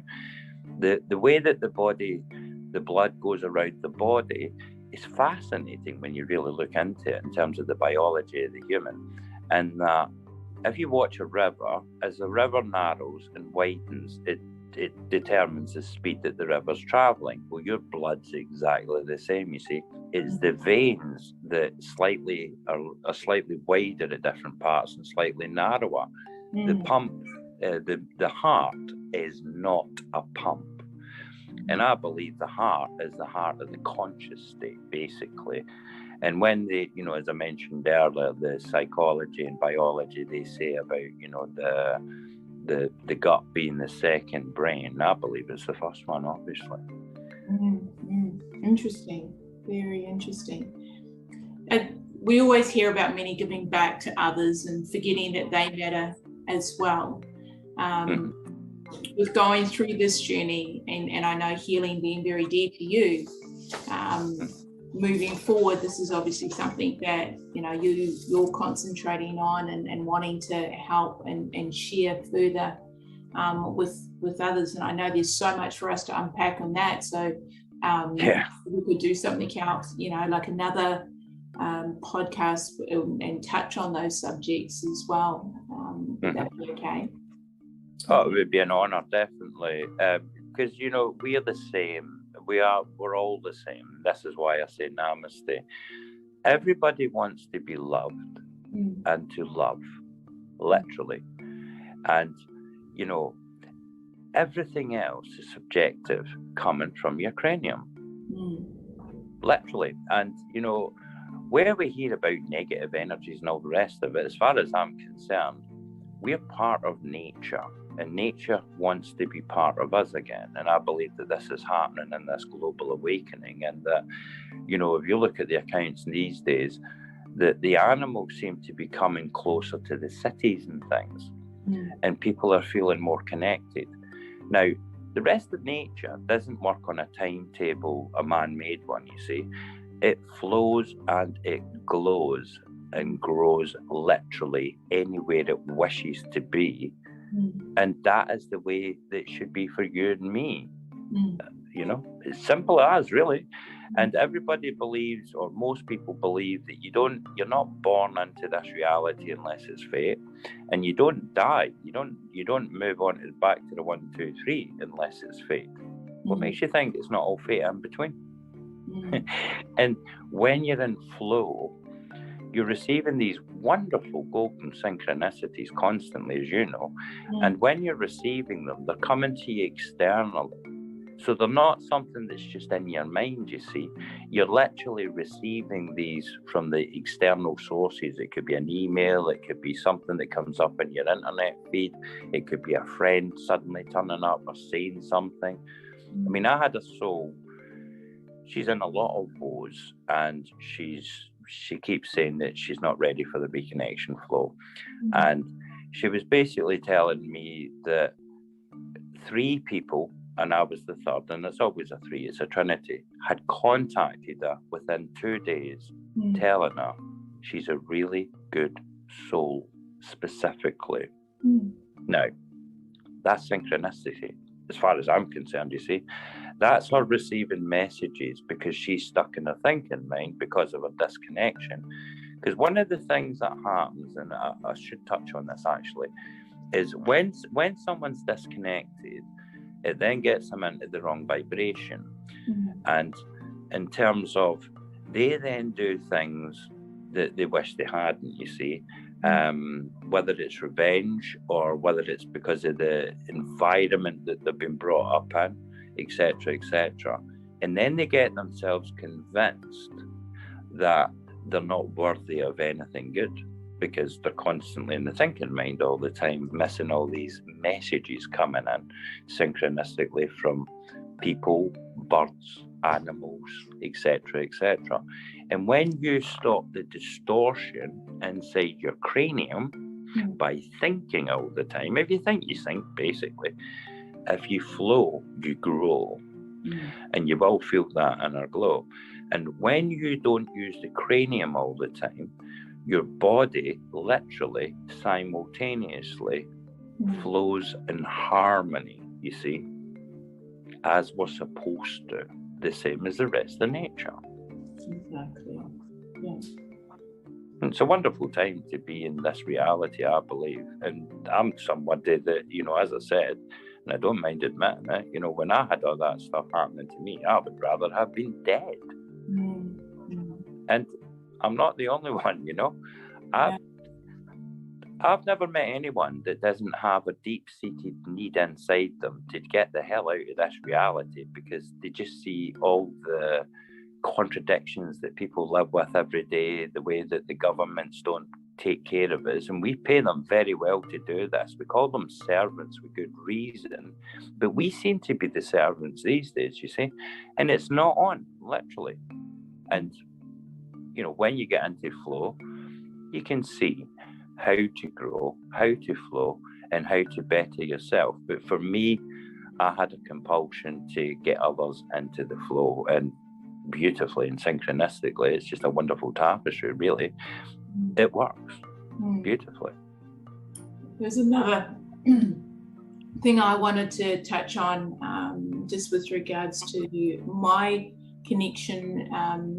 The way that the blood goes around the body is fascinating when you really look into it in terms of the biology of the human. And if you watch a river, as the river narrows and widens, it determines the speed that the river's traveling. Well, your blood's exactly the same, you see. It's the veins that are slightly wider at different parts and slightly narrower. The pump, the heart is not a pump. And I believe the heart is the heart of the conscious state, basically. And when they, as I mentioned earlier, the psychology and biology, they say about, the gut being the second brain, I believe it's the first one, obviously. Interesting. Very interesting. We always hear about many giving back to others and forgetting that they matter as well. With going through this journey, and I know healing being very dear to you, moving forward, this is obviously something that you're concentrating on and wanting to help and share further with others. And I know there's so much for us to unpack on that. So we could do something else, like another podcast and touch on those subjects as well. Would that be okay? Oh, it would be an honor, definitely, because we are the same. We're all the same. This is why I say namaste. Everybody wants to be loved and to love, literally. And everything else is subjective, coming from your cranium, literally. And where we hear about negative energies and all the rest of it, as far as I'm concerned, we're part of nature. And nature wants to be part of us again. And I believe that this is happening in this global awakening. And that, if you look at the accounts these days, that the animals seem to be coming closer to the cities and things. And people are feeling more connected. Now, the rest of nature doesn't work on a timetable, a man-made one, you see. It flows and it glows and grows literally anywhere it wishes to be. And that is the way that it should be for you and me. It's simple as, really. And everybody believes, or most people believe, that you're not born into this reality unless it's fate, and you don't die. You don't move on back to the 1, 2, 3 unless it's fate. What makes you think it's not all fate in between? And when you're in flow, you're receiving these wonderful golden synchronicities constantly, as you know. And when you're receiving them, they're coming to you externally. So they're not something that's just in your mind, you see. You're literally receiving these from the external sources. It could be an email, it could be something that comes up in your internet feed, it could be a friend suddenly turning up or saying something. I mean, I had a soul, she's in a lot of woes, and she keeps saying that she's not ready for the reconnection flow. And she was basically telling me that 3 people, and I was the third, and it's always a 3, it's a trinity, had contacted her within 2 days, telling her she's a really good soul, specifically. Now, that's synchronicity, as far as I'm concerned, you see. That's her receiving messages because she's stuck in her thinking mind because of a disconnection. Because one of the things that happens, and I should touch on this actually, is when someone's disconnected, it then gets them into the wrong vibration. And in terms of, they then do things that they wish they hadn't, you see. Whether it's revenge or whether it's because of the environment that they've been brought up in, etc., etc. And then they get themselves convinced that they're not worthy of anything good because they're constantly in the thinking mind all the time, missing all these messages coming in synchronistically from people, birds, animals, etc., etc. And when you stop the distortion inside your cranium by thinking all the time, if you think, you think, basically. If you flow, you grow. And you will feel that inner glow. And when you don't use the cranium all the time, your body literally simultaneously flows in harmony, you see, as we're supposed to, the same as the rest of nature. Exactly. Yeah. It's a wonderful time to be in this reality, I believe. And I'm somebody that, as I said, And I don't mind admitting it. You know, when I had all that stuff happening to me, I would rather have been dead. And I'm not the only one, you know. I've never met anyone that doesn't have a deep-seated need inside them to get the hell out of this reality, because they just see all the contradictions that people live with every day, the way that the governments don't take care of us, and we pay them very well to do this. We call them servants with good reason, but we seem to be the servants these days, you see, and it's not on, literally. And, you know, when you get into flow, you can see how to grow, how to flow, and how to better yourself. But for me, I had a compulsion to get others into the flow, and beautifully and synchronistically, it's just a wonderful tapestry, really. It works beautifully. There's another thing I wanted to touch on, just with regards to my connection,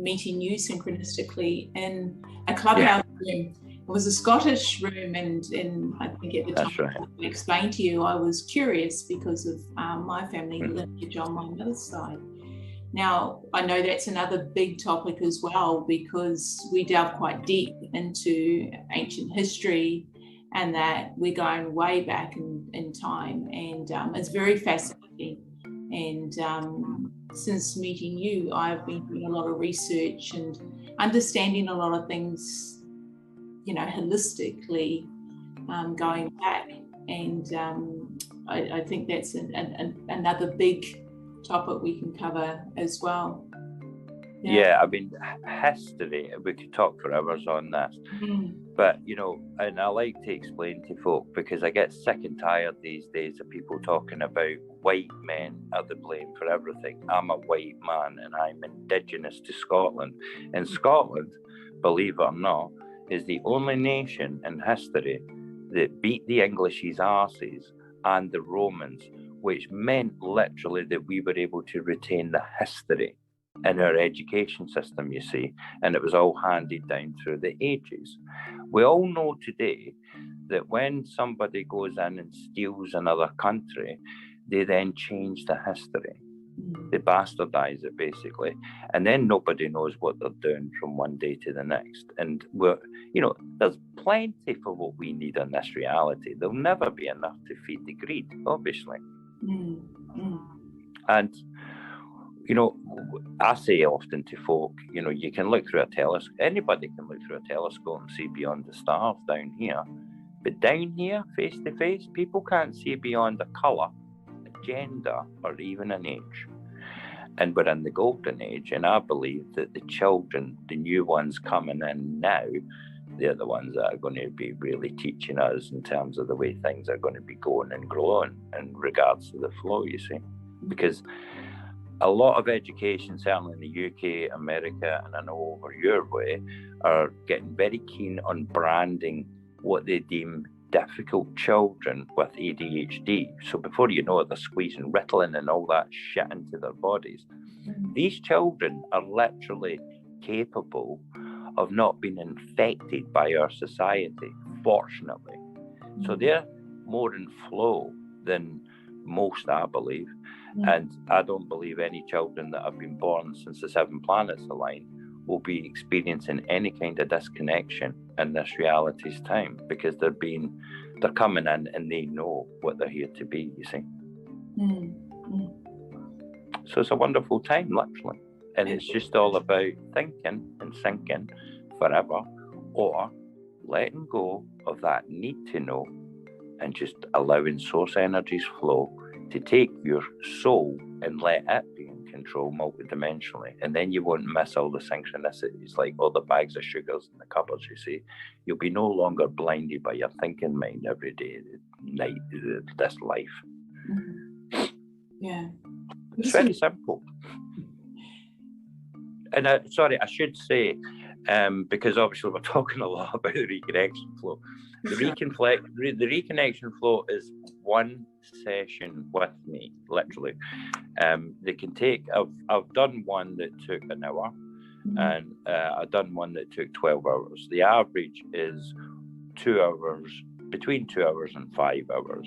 meeting you synchronistically in a clubhouse room. It was a Scottish room, and I think at the time I explained to you, I was curious because of my family lineage on my mother's side. Now, I know that's another big topic as well, because we delve quite deep into ancient history, and that we're going way back in time, and it's very fascinating. And since meeting you, I've been doing a lot of research and understanding a lot of things, you know, holistically, going back. And I think that's another big topic we can cover as well. Yeah, I mean, history, we could talk for hours on this. But, you know, and I like to explain to folk, because I get sick and tired these days of people talking about white men are the blame for everything. I'm a white man and I'm indigenous to Scotland. And Scotland, believe it or not, is the only nation in history that beat the English's arses and the Romans, which meant literally that we were able to retain the history in our education system, you see, and it was all handed down through the ages. We all know today that when somebody goes in and steals another country, they then change the history. They bastardize it, basically, and then nobody knows what they're doing from one day to the next. And we're, you know, there's plenty for what we need in this reality. There'll never be enough to feed the greed, obviously. And, you know, I say often to folk, you know, you can look through a telescope, anybody can look through a telescope and see beyond the stars down here. But down here, face to face, people can't see beyond a colour, a gender, or even an age. And we're in the golden age, and I believe that the children, the new ones coming in now, they're the ones that are going to be really teaching us in terms of the way things are going to be going and growing in regards to the flow, you see. Because a lot of education, certainly in the UK, America, and I know over your way, are getting very keen on branding what they deem difficult children with ADHD. So before you know it, they're squeezing Ritalin and all that shit into their bodies. These children are literally capable of not being infected by our society, fortunately. So they're more in flow than most, I believe. And I don't believe any children that have been born since the 7 planets align will be experiencing any kind of disconnection in this reality's time, because they're coming in and they know what they're here to be, you see. So it's a wonderful time, literally. And it's just all about thinking and thinking forever, or letting go of that need to know and just allowing source energies flow to take your soul and let it be in control multidimensionally. And then you won't miss all the synchronicities, like all the bags of sugars in the cupboards, you see. You'll be no longer blinded by your thinking mind every day, night, this life. Yeah. It's very simple. And I should say, because obviously we're talking a lot about the reconnection flow. The reconnection flow is one session with me, literally. They can take. I've done one that took an hour, and I've done one that took 12 hours. The average is 2 hours between 2 hours and 5 hours.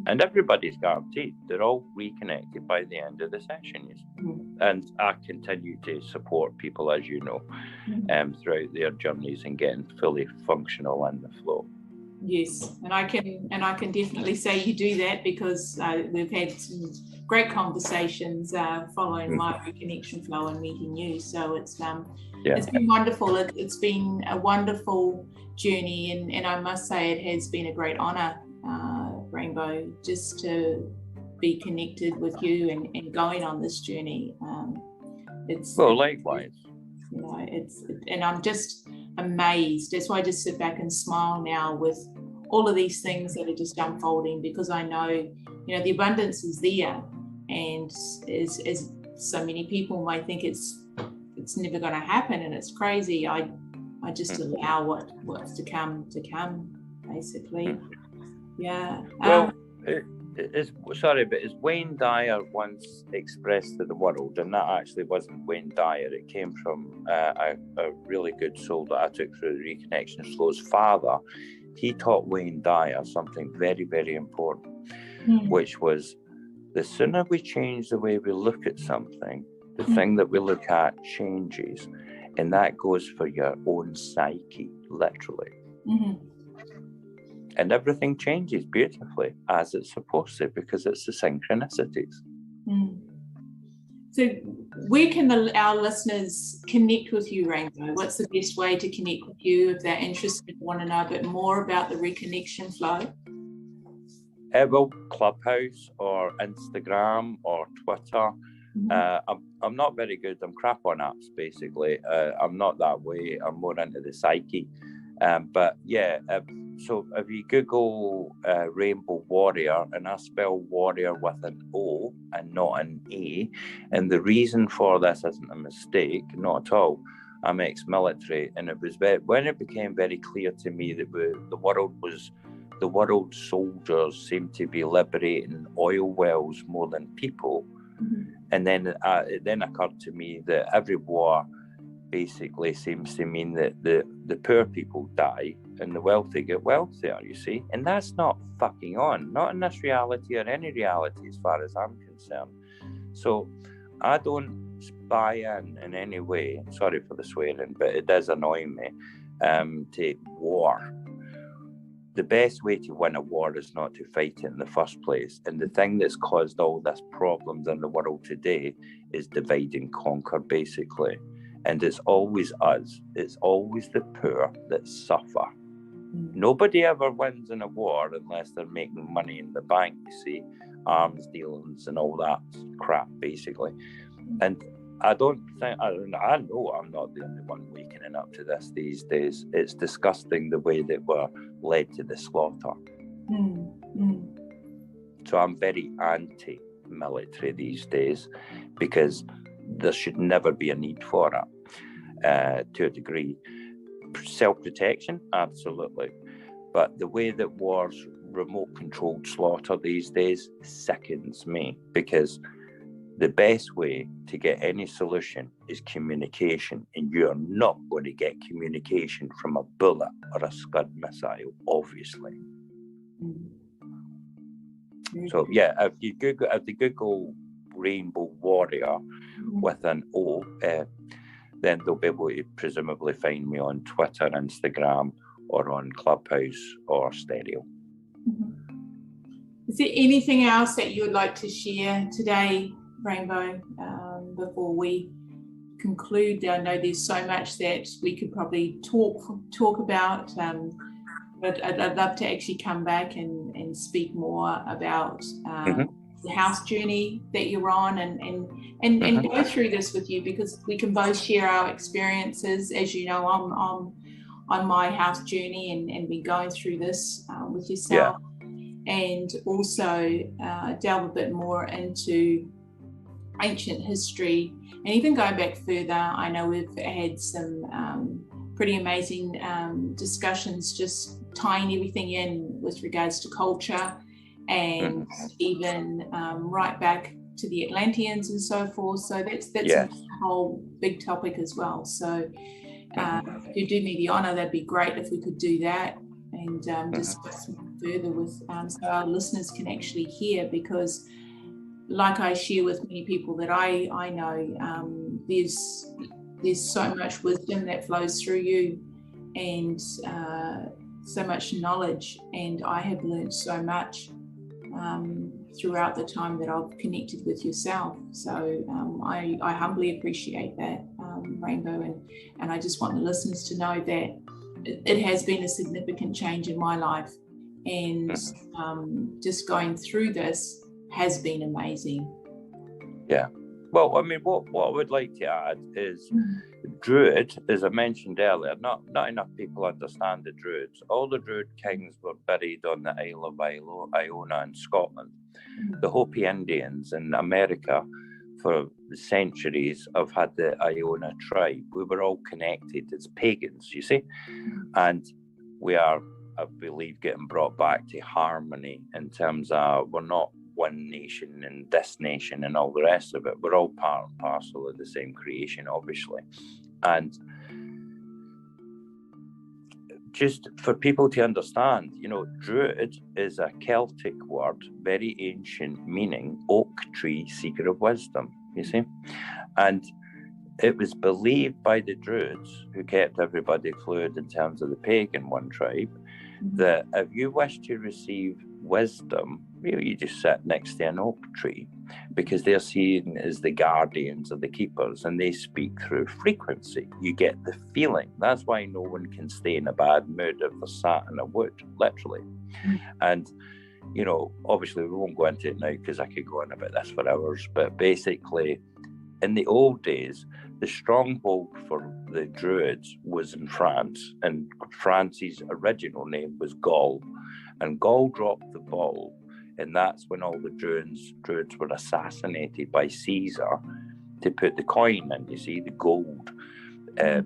And everybody's guaranteed. They're all reconnected by the end of the session. And I continue to support people, as you know, throughout their journeys and getting fully functional in the flow. Yes, and I can definitely say you do that, because we've had some great conversations following my reconnection flow and meeting you. So it's been wonderful. It's been a wonderful journey, and I must say it has been a great honour, Rainbow, just to be connected with you and going on this journey. Likewise. You know, and I'm just amazed. That's why I just sit back and smile now with all of these things that are just unfolding, because I know, you know, the abundance is there, and as so many people might think it's never going to happen and it's crazy, I just allow what's to come basically. As Wayne Dyer once expressed to the world, and that actually wasn't Wayne Dyer, it came from a really good soul that I took through the reconnection flow's father. He taught Wayne Dyer something very, very important, which was, the sooner we change the way we look at something, the thing that we look at changes. And that goes for your own psyche, literally. And everything changes beautifully, as it's supposed to, because it's the synchronicities. So where can our listeners connect with you, Rainbow? What's the best way to connect with you if they're interested, want to know a bit more about the reconnection flow? Clubhouse or Instagram or Twitter. I'm not very good. I'm crap on apps, basically. I'm not that way. I'm more into the psyche. So if you Google Rainbow Worrior, and I spell warrior with an O and not an A, and the reason for this isn't a mistake, not at all. I'm ex-military, and it was when it became very clear to me that the world soldiers seemed to be liberating oil wells more than people. And then it then occurred to me that every war basically seems to mean that the poor people die and the wealthy get wealthier, you see. And that's not fucking on, not in this reality or any reality as far as I'm concerned. So I don't buy in any way, sorry for the swearing, but it does annoy me, to war. The best way to win a war is not to fight it in the first place. And the thing that's caused all this problems in the world today is divide and conquer, basically. And it's always us. It's always the poor that suffer. Nobody ever wins in a war unless they're making money in the bank, you see, arms dealings and all that crap, basically. And I don't think, I know I'm not the only one waking up to this these days. It's disgusting the way that we're led to the slaughter. So I'm very anti-military these days, because there should never be a need for it, to a degree. Self-protection, absolutely. But the way that wars remote-controlled slaughter these days sickens me, because the best way to get any solution is communication, and you're not going to get communication from a bullet or a Scud missile, obviously. So yeah, if you Google Rainbow Worrior with an O, then they'll be able to presumably find me on Twitter, Instagram, or on Clubhouse or Stereo. Is there anything else that you would like to share today, Rainbow, before we conclude? I know there's so much that we could probably talk about, but I'd love to actually come back and speak more about the house journey that you're on, and go through this with you, because we can both share our experiences. As you know, I'm on my house journey and been going through this with yourself, and also delve a bit more into ancient history, and even going back further. I know we've had some pretty amazing discussions, just tying everything in with regards to culture, and even right back to the Atlanteans and so forth. So that's a whole big topic as well. So if you do me the honor, that'd be great if we could do that. and discuss further with so our listeners can actually hear, because like I share with many people that I know, there's so much wisdom that flows through you, and so much knowledge, and I have learned so much throughout the time that I've connected with yourself. So I humbly appreciate that, Rainbow, and I just want the listeners to know that it has been a significant change in my life, and just going through this has been amazing. Yeah. Well, I mean, what I would like to add is Druid, as I mentioned earlier, not enough people understand the Druids. All the Druid kings were buried on the Isle of Iona in Scotland. The Hopi Indians in America for centuries have had the Iona tribe. We were all connected as pagans, you see, and we are, I believe, getting brought back to harmony in terms of we're not one nation and this nation and all the rest of it. We're all part and parcel of the same creation, obviously. And just for people to understand, you know, Druid is a Celtic word, very ancient, meaning oak tree, seeker of wisdom, you see. And it was believed by the Druids, who kept everybody fluid in terms of the pagan one tribe, that if you wish to receive wisdom, really you just sit next to an oak tree, because they're seen as the guardians or the keepers, and they speak through frequency. You get the feeling. That's why no one can stay in a bad mood if they're sat in a wood, literally. And, you know, obviously we won't go into it now because I could go on about this for hours, but basically in the old days, the stronghold for the Druids was in France, and France's original name was Gaul, and Gaul dropped the ball, and that's when all the Druids were assassinated by Caesar to put the coin in, you see, the gold,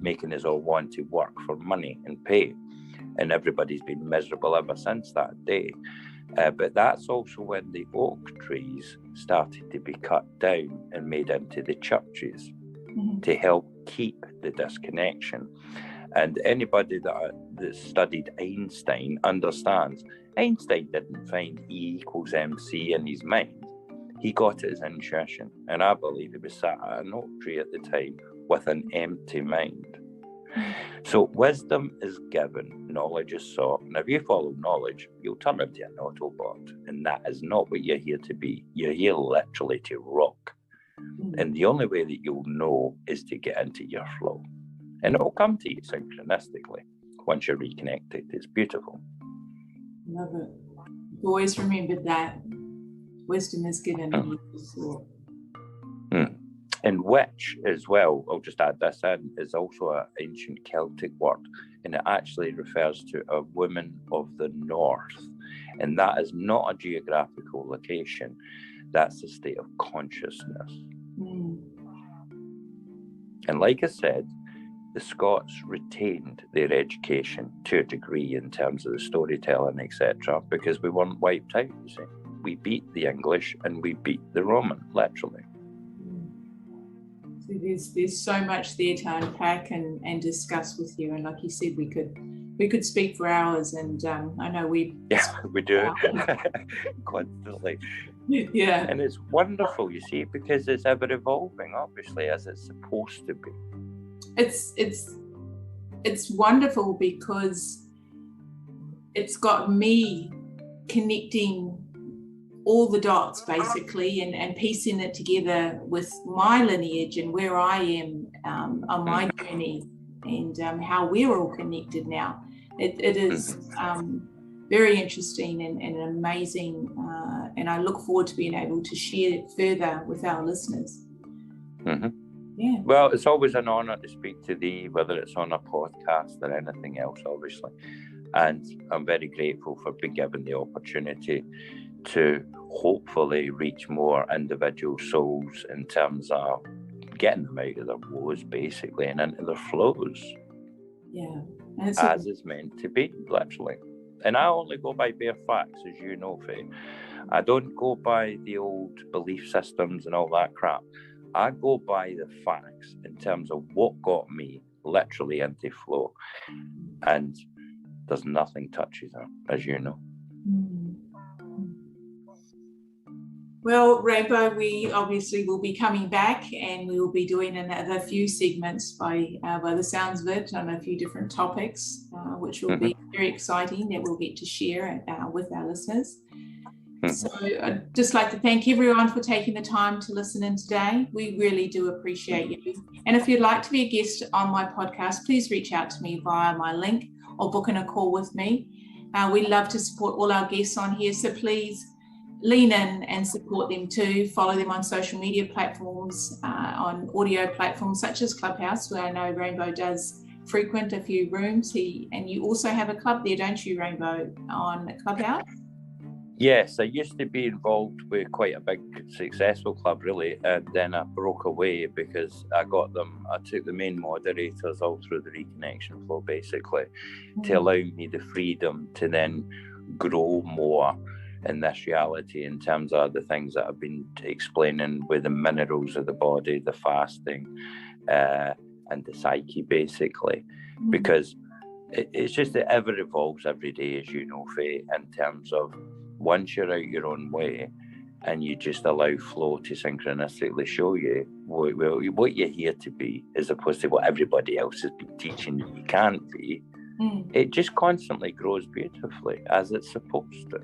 making us all want to work for money and pay, and everybody's been miserable ever since that day. But that's also when the oak trees started to be cut down and made into the churches to help keep the disconnection. And anybody that studied Einstein understands Einstein didn't find E equals MC in his mind. He got it as intuition. And I believe he was sat at an oak tree at the time with an empty mind. So wisdom is given, knowledge is sought, and if you follow knowledge, you'll turn into an Autobot, and that is not what you're here to be. You're here literally to rock, and the only way that you'll know is to get into your flow, and it'll come to you synchronistically once you're reconnected. It's beautiful. Love it. Always remember that wisdom is given, and you is sought. And witch as well, I'll just add this in, is also an ancient Celtic word, and it actually refers to a woman of the north. And that is not a geographical location, that's a state of consciousness. And like I said, the Scots retained their education to a degree in terms of the storytelling, etc., because we weren't wiped out, you see. We beat the English and we beat the Roman, literally. There's so much there to unpack and discuss with you, and like you said, we could speak for hours, and I know we do constantly. Yeah, and it's wonderful, you see, because it's ever evolving, obviously, as it's supposed to be. It's wonderful because it's got me connecting all the dots basically, and piecing it together with my lineage and where I am on my journey, and how we're all connected now. It is very interesting and amazing, and I look forward to being able to share it further with our listeners. Yeah. Well, it's always an honor to speak to thee, whether it's on a podcast or anything else, obviously. And I'm very grateful for being given the opportunity to hopefully reach more individual souls in terms of getting them out of their woes, basically, and into their flows. Yeah. As is meant to be, literally. And I only go by bare facts, as you know, Faye. I don't go by the old belief systems and all that crap. I go by the facts in terms of what got me literally into flow. And there's nothing touches her, as you know. Well, Rainbow, we obviously will be coming back, and we will be doing another few segments by the sounds of it on a few different topics, which will be very exciting, that we'll get to share with our listeners. So I'd just like to thank everyone for taking the time to listen in today. We really do appreciate you. And if you'd like to be a guest on my podcast, please reach out to me via my link or book in a call with me. We love to support all our guests on here, so please lean in and support them too. Follow them on social media platforms, on audio platforms such as Clubhouse, where I know Rainbow does frequent a few rooms. And you also have a club there, don't you, Rainbow, on Clubhouse? Yes, I used to be involved with quite a big, successful club, really, and then I broke away because I took the main moderators all through the reconnection flow, basically, to allow me the freedom to then grow more in this reality in terms of the things that I've been explaining with the minerals of the body, the fasting, and the psyche, basically, because it's just that ever evolves every day, as you know, Faye, in terms of once you're out your own way and you just allow flow to synchronistically show you what you're here to be, as opposed to what everybody else has been teaching you can't be, it just constantly grows beautifully as it's supposed to.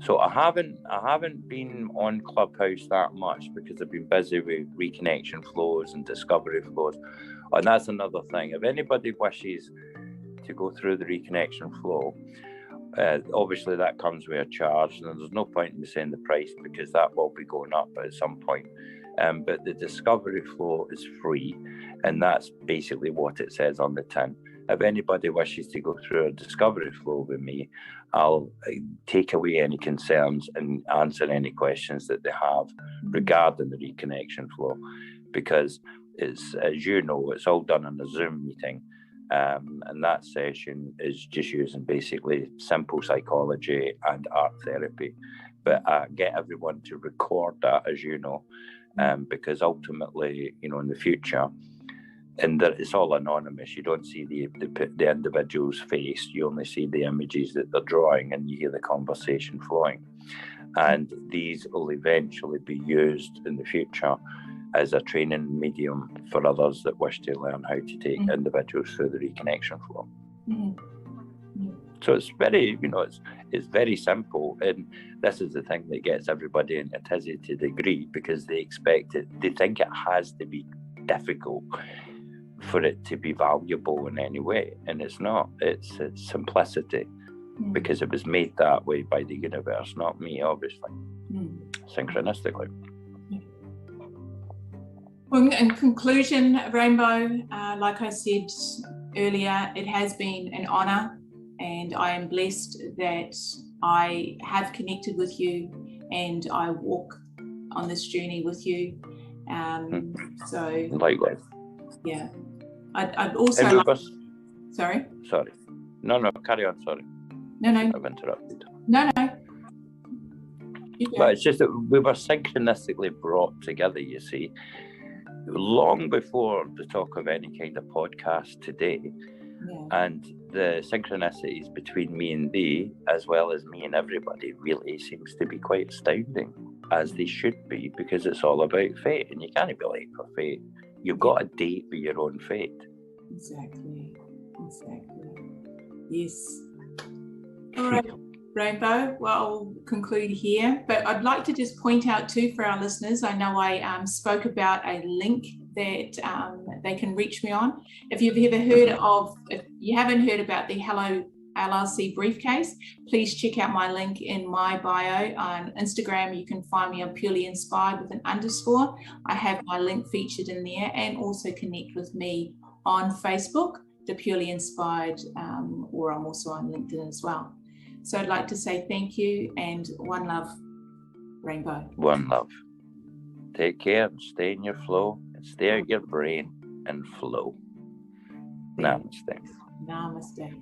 So I haven't been on Clubhouse that much because I've been busy with reconnection flows and discovery flows. And that's another thing. If anybody wishes to go through the reconnection flow, obviously that comes with a charge, and there's no point in me saying the price because that will be going up at some point. But the discovery flow is free, and that's basically what it says on the tin. If anybody wishes to go through a discovery flow with me, I'll take away any concerns and answer any questions that they have regarding the reconnection flow, because it's, as you know, it's all done in a Zoom meeting. And that session is just using basically simple psychology and art therapy. But I get everyone to record that, as you know, because ultimately, you know, in the future, and it's all anonymous. You don't see the individual's face. You only see the images that they're drawing, and you hear the conversation flowing. And these will eventually be used in the future as a training medium for others that wish to learn how to take individuals through the reconnection flow. So it's very, you know, it's very simple, and this is the thing that gets everybody in a tizzy to degree, because they expect it, they think it has to be difficult for it to be valuable in any way, and it's not. It's simplicity, because it was made that way by the universe, not me, obviously, synchronistically. Well, in conclusion, Rainbow, like I said earlier, it has been an honour, and I am blessed that I have connected with you and I walk on this journey with you. So likewise. Yeah. I'd also Sorry? Sorry. No, carry on, sorry. No. I've interrupted. No. But it's just that we were synchronistically brought together, you see, long before the talk of any kind of podcast today. And the synchronicities between me and thee, as well as me and everybody, really seems to be quite astounding, as they should be, because it's all about fate, and you can't be late for fate. You've got a date with your own fate. Exactly. Yes. All right, Rainbow. Well, I'll conclude here, but I'd like to just point out too for our listeners, I know I spoke about a link that they can reach me on. If you haven't heard about the Hello LLC briefcase, please check out my link in my bio. On Instagram, you can find me on Purely Inspired with an _. I have my link featured in there, and also connect with me on Facebook, the Purely Inspired, or I'm also on LinkedIn as well. So I'd like to say thank you, and one love, Rainbow. One love. Take care and stay in your flow, and stay out your brain and flow. Namaste. Namaste.